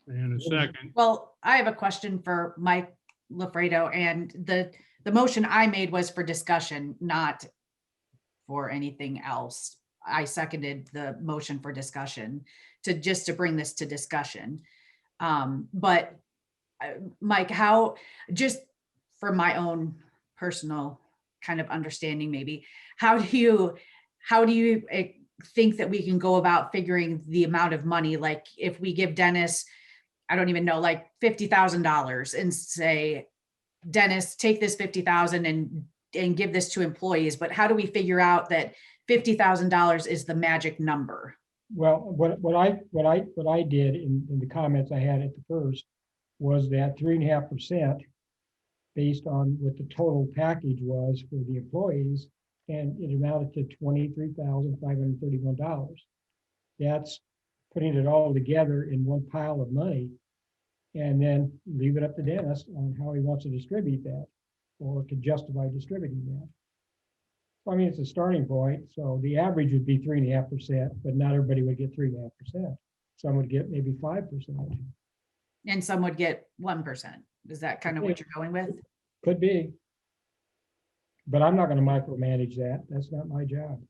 and a second. Well, I have a question for Mike Lafredo, and the motion I made was for discussion, not for anything else. I seconded the motion for discussion to bring this to discussion. But Mike, how, just for my own personal kind of understanding, maybe, how do you think that we can go about figuring the amount of money? Like if we give Dennis, I don't even know, like $50,000 and say, Dennis, take this 50,000 and give this to employees, but how do we figure out that $50,000 is the magic number? Well, what I did in the comments I had at the first was that 3.5% based on what the total package was for the employees, and it amounted to $23,531. That's putting it all together in one pile of money, and then leave it up to Dennis on how he wants to distribute that, or to justify distributing that. It's a starting point. So the average would be 3.5%, but not everybody would get 3.5%. Some would get maybe 5%. And some would get 1%. Is that kind of what you're going with? Could be. But I'm not gonna micromanage that. That's not my job.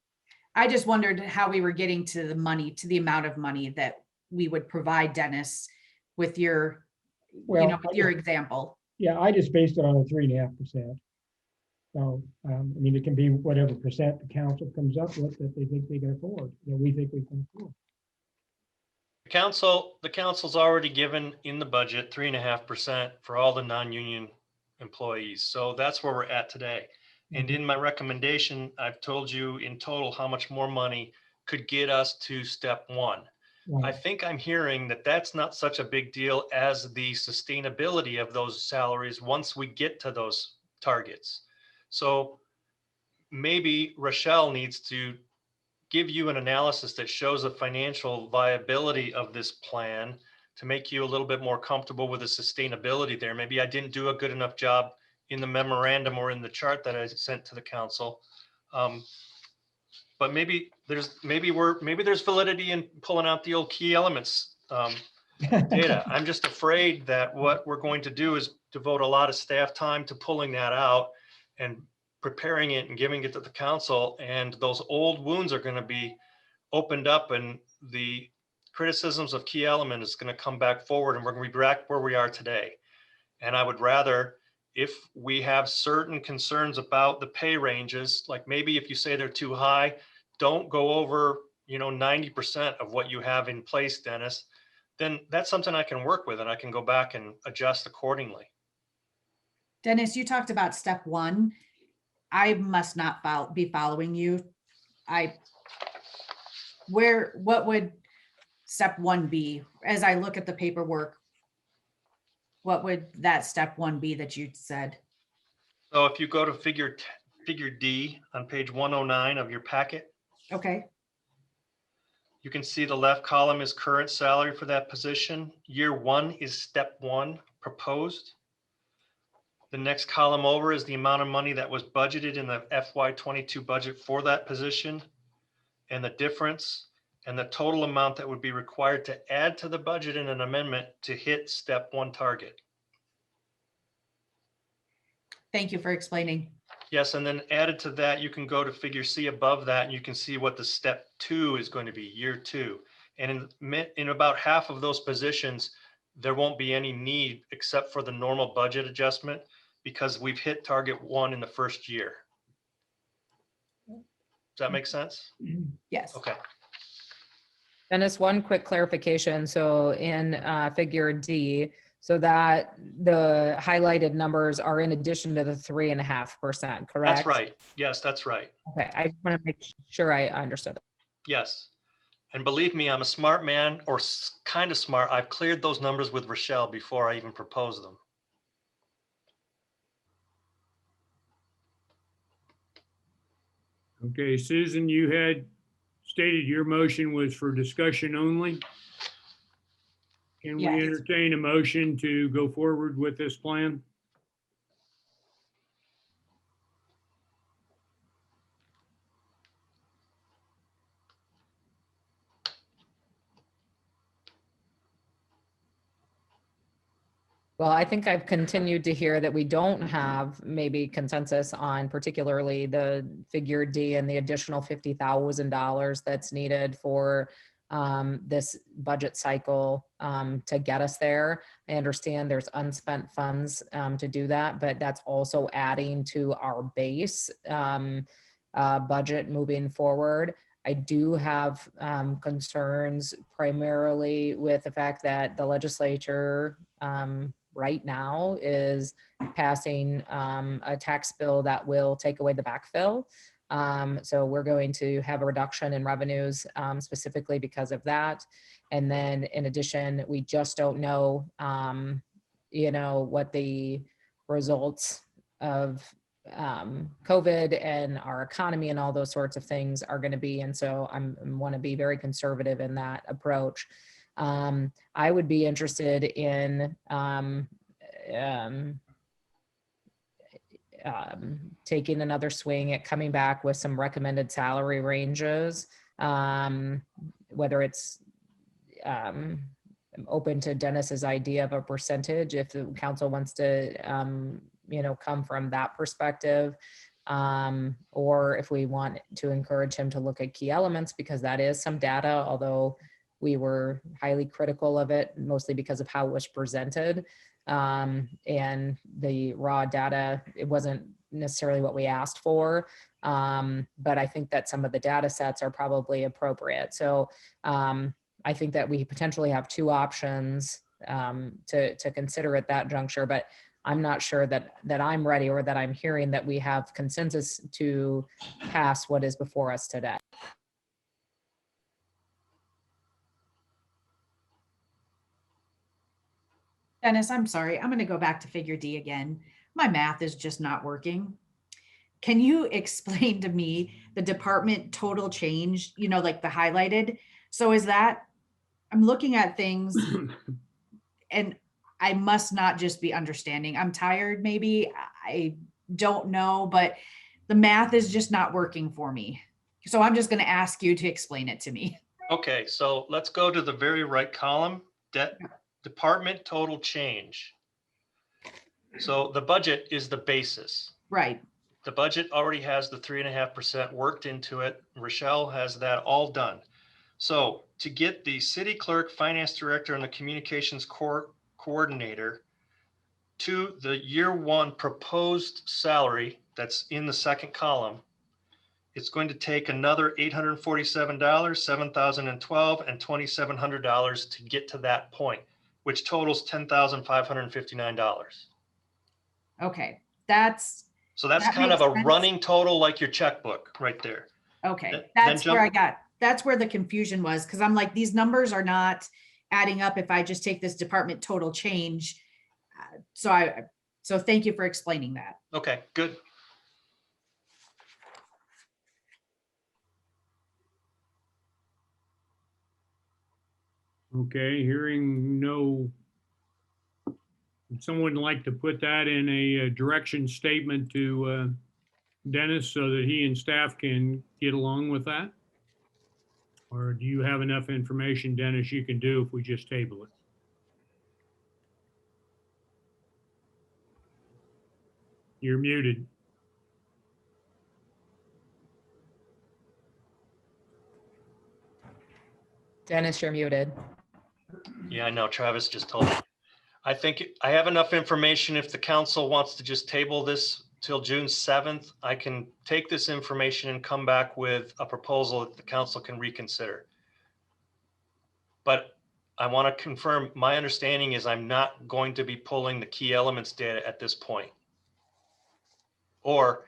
I just wondered how we were getting to the money, to the amount of money that we would provide Dennis with your, Well, with your example. Yeah, I just based it on a 3.5%. So, I mean, it can be whatever percent the council comes up with that they think they can afford, that we think we can afford. The council's already given in the budget 3.5% for all the non-union employees. So that's where we're at today. And in my recommendation, I've told you in total how much more money could get us to step one. I think I'm hearing that that's not such a big deal as the sustainability of those salaries once we get to those targets. So maybe Rochelle needs to give you an analysis that shows the financial viability of this plan to make you a little bit more comfortable with the sustainability there. Maybe I didn't do a good enough job in the memorandum or in the chart that I sent to the council. But maybe there's validity in pulling out the old key elements data. I'm just afraid that what we're going to do is devote a lot of staff time to pulling that out and preparing it and giving it to the council. And those old wounds are going to be opened up, and the criticisms of key element is going to come back forward, and we're going to be back where we are today. And I would rather, if we have certain concerns about the pay ranges, like maybe if you say they're too high, don't go over, 90% of what you have in place, Dennis, then that's something I can work with and I can go back and adjust accordingly. Dennis, you talked about step one. I must not be following you. What would step one be? As I look at the paperwork, what would that step one be that you said? So if you go to figure D on page 109 of your packet. Okay. You can see the left column is current salary for that position. Year one is step one proposed. The next column over is the amount of money that was budgeted in the FY22 budget for that position, and the difference, and the total amount that would be required to add to the budget in an amendment to hit step one target. Thank you for explaining. Yes, and then added to that, you can go to figure C above that, and you can see what the step two is going to be, year two. And in about half of those positions, there won't be any need except for the normal budget adjustment because we've hit target one in the first year. Does that make sense? Yes. Okay. Dennis, one quick clarification. So in figure D, so that the highlighted numbers are in addition to the 3.5%, correct? That's right. Yes, that's right. Okay, I want to make sure I understood that. Yes. And believe me, I'm a smart man, or kind of smart. I've cleared those numbers with Rochelle before I even proposed them. Okay, Susan, you had stated your motion was for discussion only. Can we Yes. entertain a motion to go forward with this plan? Well, I think I've continued to hear that we don't have maybe consensus on particularly the figure D and the additional $50,000 that's needed for this budget cycle to get us there. I understand there's unspent funds to do that, but that's also adding to our base budget moving forward. I do have concerns primarily with the fact that the legislature right now is passing a tax bill that will take away the backfill. So we're going to have a reduction in revenues specifically because of that. And then in addition, we just don't know, what the results of COVID and our economy and all those sorts of things are going to be. And so I want to be very conservative in that approach. I would be interested in taking another swing at coming back with some recommended salary ranges, whether it's open to Dennis's idea of a percentage if the council wants to come from that perspective. Or if we want to encourage him to look at key elements, because that is some data, although we were highly critical of it, mostly because of how it was presented. And the raw data, it wasn't necessarily what we asked for. But I think that some of the data sets are probably appropriate. So I think that we potentially have two options to consider at that juncture, but I'm not sure that I'm ready, or that I'm hearing that we have consensus to pass what is before us today. Dennis, I'm sorry. I'm going to go back to figure D again. My math is just not working. Can you explain to me the department total change, like the highlighted? So is that, I'm looking at things and I must not just be understanding. I'm tired, maybe. I don't know, but the math is just not working for me. So I'm just going to ask you to explain it to me. Okay, so let's go to the very right column, department total change. So the budget is the basis. Right. The budget already has the 3.5% worked into it. Rochelle has that all done. So to get the city clerk, finance director, and the communications coordinator to the year one proposed salary that's in the second column, it's going to take another $847, $7,012, and $2,700 to get to that point, which totals $10,559. Okay, so that's that kind of makes a sense. Running total, like your checkbook right there. Okay, Then that's where the confusion was, because I'm like, these numbers are not adding up if I just take this department total change. So thank you for explaining that. Okay, good. Okay, hearing no, would someone like to put that in a direction statement to Dennis so that he and staff can get along with that? Or do you have enough information, Dennis, you can do if we just table it? You're muted. Dennis, you're muted. Yeah, I know. Travis just told me. I think I have enough information. If the council wants to just table this till June 7th, I can take this information and come back with a proposal that the council can reconsider. But I want to confirm, my understanding is I'm not going to be pulling the key elements data at this point. Or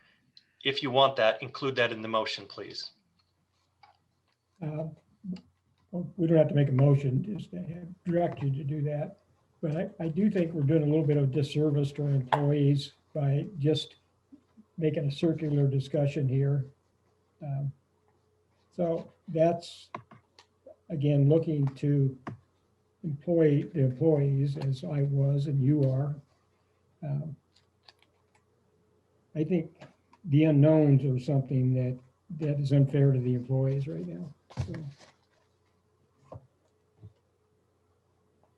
if you want that, include that in the motion, please. Well, we don't have to make a motion, just direct you to do that. But I do think we're doing a little bit of disservice to our employees by just making a circular discussion here. So that's, again, looking to the employees, as I was and you are. I think the unknowns are something that is unfair to the employees right now. So.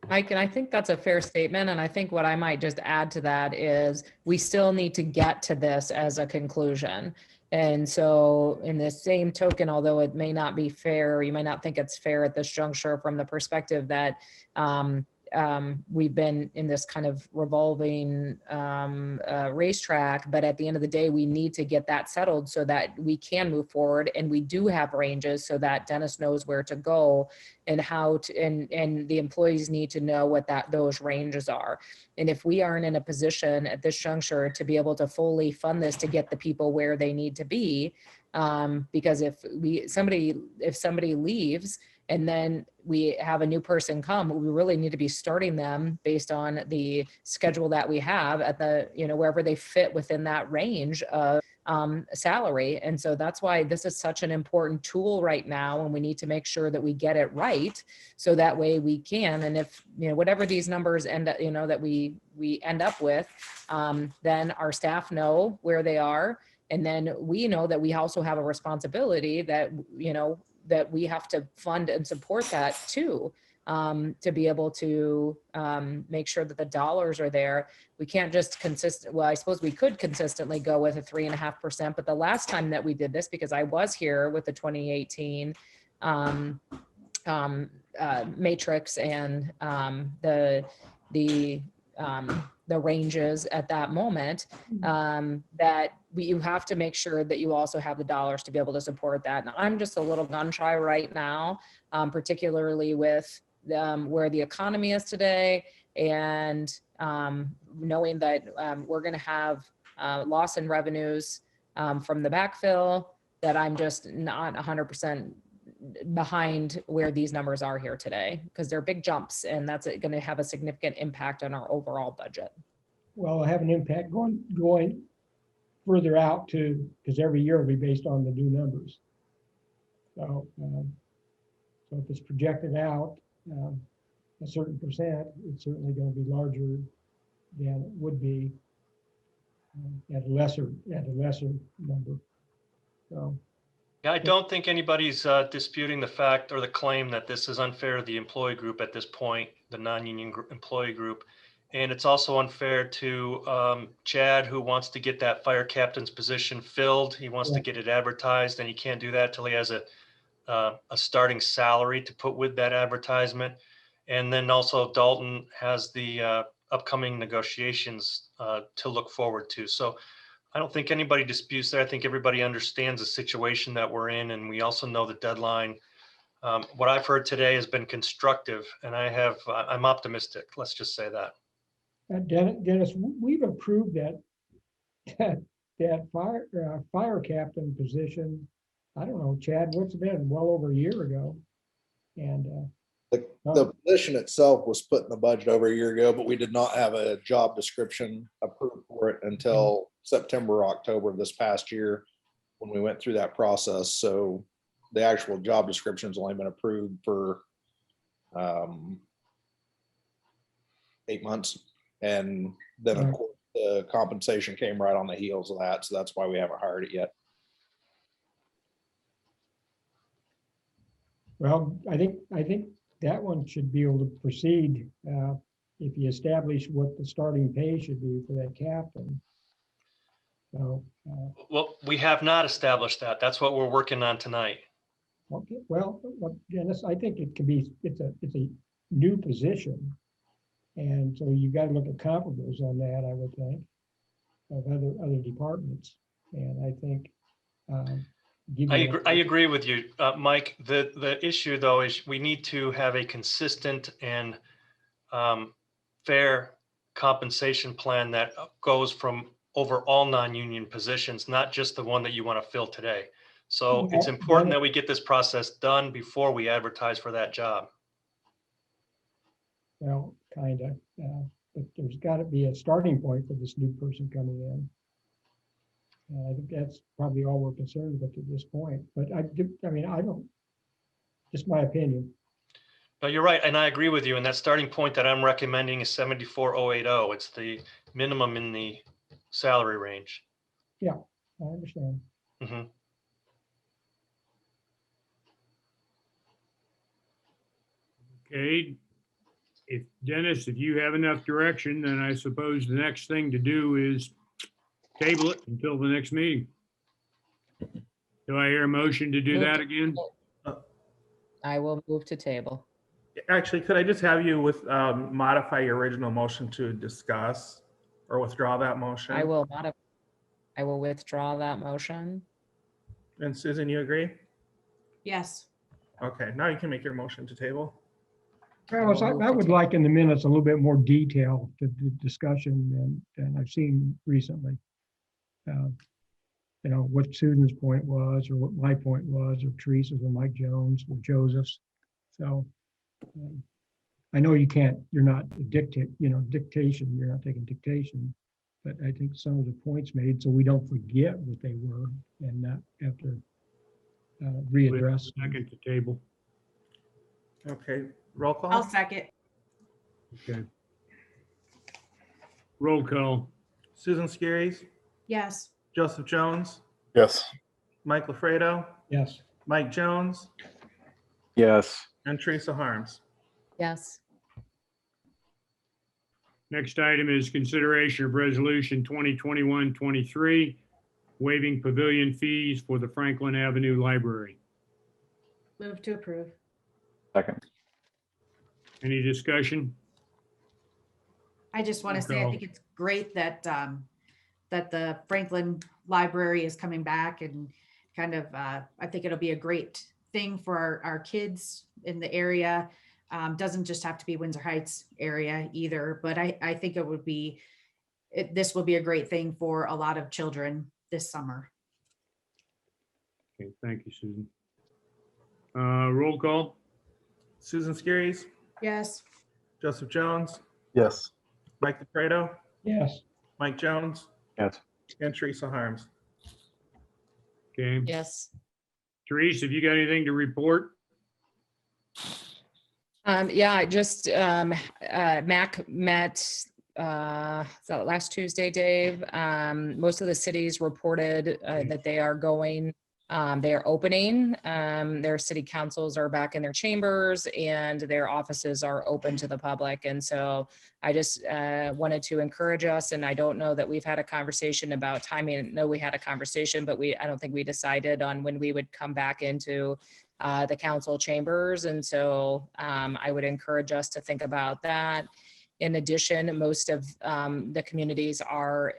Mike, and I think that's a fair statement. And I think what I might just add to that is we still need to get to this as a conclusion. And so in the same token, although it may not be fair, you might not think it's fair at this juncture from the perspective that we've been in this kind of revolving racetrack, but at the end of the day, we need to get that settled so that we can move forward, and we do have ranges so that Dennis knows where to go and how to, and the employees need to know what those ranges are. And if we aren't in a position at this juncture to be able to fully fund this to get the people where they need to be, because if somebody leaves, and then we have a new person come, we really need to be starting them based on the schedule that we have at the, wherever they fit within that range of salary. And so that's why this is such an important tool right now. And we need to make sure that we get it right. So that way we can, and if, whatever these numbers end up, that we end up with, then our staff know where they are. And then we know that we also have a responsibility that, that we have to fund and support that too. to be able to make sure that the dollars are there. We can't just well, I suppose we could consistently go with a 3.5%, but the last time that we did this, because I was here with the 2018 matrix and the ranges at that moment, that you have to make sure that you also have the dollars to be able to support that. And I'm just a little gun shy right now, particularly with where the economy is today, and knowing that we're going to have loss in revenues from the backfill, that I'm just not 100% behind where these numbers are here today, because they're big jumps, and that's going to have a significant impact on our overall budget. Well, have an impact going further out too, because every year will be based on the new numbers. So, so if it's projected out a certain percent, it's certainly going to be larger than it would be at a lesser number. So. Yeah, I don't think anybody's disputing the fact or the claim that this is unfair to the employee group at this point, the non-union employee group. And it's also unfair to Chad, who wants to get that fire captain's position filled. He wants to get it advertised, and he can't do that till he has a starting salary to put with that advertisement. And then also Dalton has the upcoming negotiations to look forward to. So I don't think anybody disputes that. I think everybody understands the situation that we're in, and we also know the deadline. What I've heard today has been constructive, and I'm optimistic. Let's just say that. Dennis, we've approved that fire captain position. I don't know, Chad, what's it been? Well over a year ago, and the position itself was put in the budget over a year ago, but we did not have a job description approved for it until September, October of this past year when we went through that process. So the actual job description has only been approved for 8 months. And then of course the compensation came right on the heels of that. So that's why we haven't hired it yet. well, I think that one should be able to proceed if you establish what the starting pay should be for that captain. So, Well, we have not established that. That's what we're working on tonight. okay, well, Dennis, I think it can be, it's a new position. And so you got to look at comparables on that, I would think, of other departments. And I think I agree with you, Mike. The issue though is we need to have a consistent and fair compensation plan that goes from over all non-union positions, not just the one that you want to fill today. So it's important that we get this process done before we advertise for that job. Well, kind of, but there's got to be a starting point for this new person coming in. I think that's probably all we're concerned with at this point. But I don't, just my opinion. No, you're right, and I agree with you. And that starting point that I'm recommending is 74,080. It's the minimum in the salary range. Yeah, I understand. Mm-hmm. Okay. If Dennis, if you have enough direction, then I suppose the next thing to do is table it until the next meeting. Do I hear a motion to do that again? I will move to table. Actually, could I just have you modify your original motion to discuss or withdraw that motion? I will withdraw that motion. And Susan, you agree? Yes. Okay, now you can make your motion to table. Travis, I would like in the minutes a little bit more detail to the discussion than I've seen recently. You know, what Susan's point was, or what my point was, or Teresa's, or Mike Jones, or Joseph's. So I know you're not dictation, you're not taking dictation, but I think some of the points made, so we don't forget what they were and not have to readdress. Second to table. Okay, roll call. I'll second. Okay. Roll call. Susan Skerries, Yes. Joseph Jones, Yes. Mike LaFredo, Yes. Mike Jones, Yes. and Teresa Harms. Yes. Next item is consideration of resolution 2021-23, waiving pavilion fees for the Franklin Avenue Library. Move to approve. Second. Any discussion? I just want to say, I Roll think call. it's great that, that the Franklin Library is coming back and kind of, I think it'll be a great thing for our kids in the area. Doesn't just have to be Windsor Heights area either, but I think it would be, this will be a great thing for a lot of children this summer. Okay, thank you, Susan. Roll call. Susan Skiris, Yes. Joseph Jones, Yes. Mike DeFredo, Yes. Mike Jones, Yes. and Teresa Harms. Okay. Yes. Therese, have you got anything to report? Yeah, I just, MAC met, so last Tuesday, Dave. Most of the cities reported that they are going, they are opening. Their city councils are back in their chambers and their offices are open to the public. And so I just wanted to encourage us, and I don't know that we've had a conversation about timing. No, we had a conversation, but I don't think we decided on when we would come back into the council chambers. And so I would encourage us to think about that. In addition, most of the communities are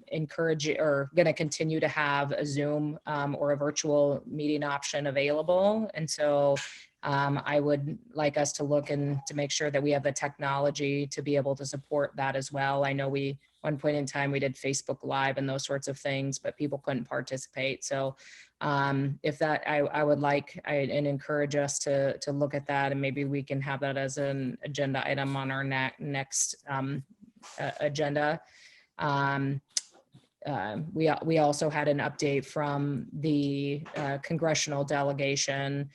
encouraging or going to continue to have a Zoom or a virtual meeting option available. And so I would like us to look and to make sure that we have the technology to be able to support that as well. I know one point in time we did Facebook Live and those sorts of things, but people couldn't participate. So if that, I would like and encourage us to look at that, and maybe we can have that as an agenda item on our next agenda. We also had an update from the congressional delegation,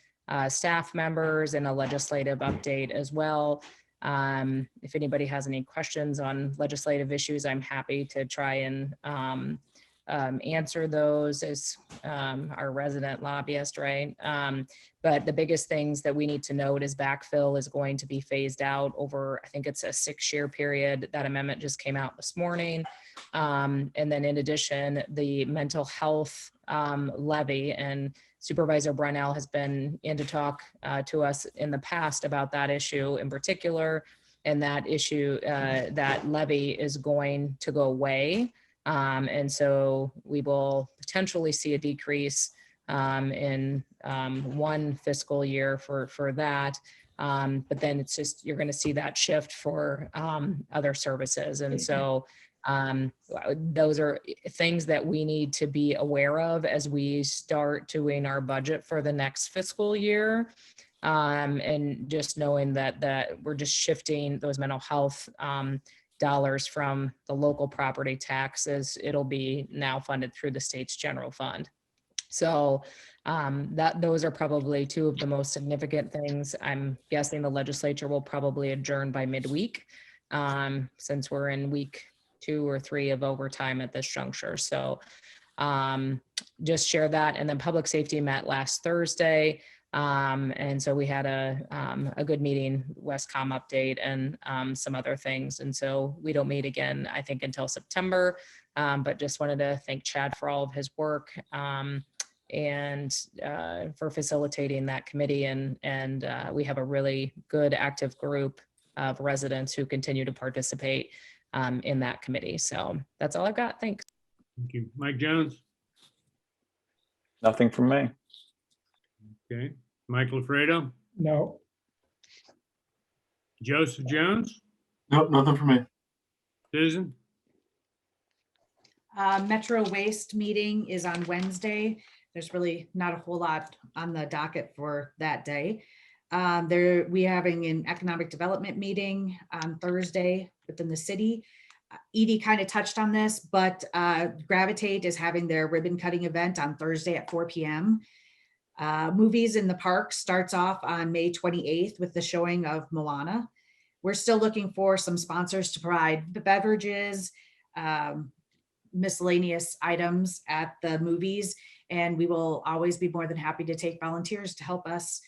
staff members, and a legislative update as well. If anybody has any questions on legislative issues, I'm happy to try and answer those as our resident lobbyist, right? But the biggest things that we need to note is backfill is going to be phased out over, I think it's a 6-year period. That amendment just came out this morning. And then in addition, the mental health levy, and Supervisor Brunel has been in to talk to us in the past about that issue in particular. And that issue, that levy is going to go away. And so we will potentially see a decrease in one fiscal year for that. But then it's just, you're going to see that shift for other services. And so those are things that we need to be aware of as we start doing our budget for the next fiscal year. And just knowing that we're just shifting those mental health dollars from the local property taxes, it'll be now funded through the state's general fund. So those are probably two of the most significant things. I'm guessing the legislature will probably adjourn by midweek, since we're in week 2 or 3 of overtime at this juncture. So just share that. And then public safety met last Thursday. And so we had a good meeting, Westcom update, and some other things. And so we don't meet again, I think, until September, but just wanted to thank Chad for all of his work and for facilitating that committee. And we have a really good active group of residents who continue to participate in that committee. So that's all I've got. Thanks. Thank you. Mike Jones? Nothing from me. Okay. Mike LaFredo? No. Joseph Jones? Nope, nothing for me. Susan? Metro Waste meeting is on Wednesday. There's really not a whole lot on the docket for that day. We having an economic development meeting on Thursday within the city. Edie kind of touched on this, but Gravitate is having their ribbon cutting event on Thursday at 4 p.m. Movies in the Park starts off on May 28th with the showing of Moana. We're still looking for some sponsors to provide beverages, miscellaneous items at the movies, and we will always be more than happy to take volunteers to help us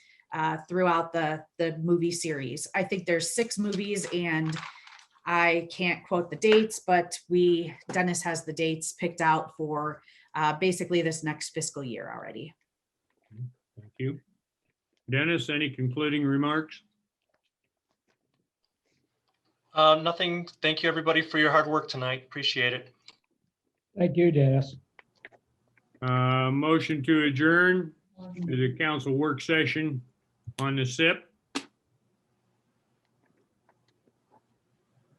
throughout the movie series. I think there's 6 movies, and I can't quote the dates, but Dennis has the dates picked out for basically this next fiscal year already. Thank you. Dennis, any concluding remarks? Nothing. Thank you, everybody, for your hard work tonight. Appreciate it. Thank you, Dennis. Motion to adjourn to the council work session on the SIP.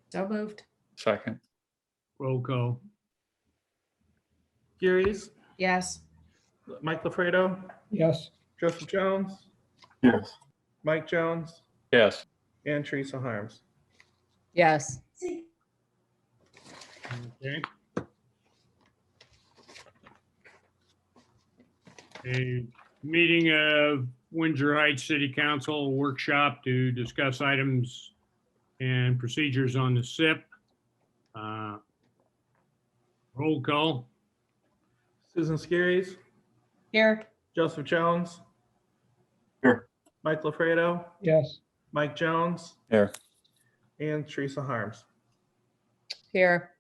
So moved. Second. Roll call. Gires, Yes. Mike LaFredo, Yes. Joseph Jones, Yes. Mike Jones, Yes. and Teresa Harms. Yes. Okay. A meeting of Windsor Heights City Council workshop to discuss items and procedures on the SIP. Roll call. Susan Skiris, Here. Joseph Jones, Here. Mike LaFredo, Yes. Mike Jones, Here. and Teresa Harms. Here.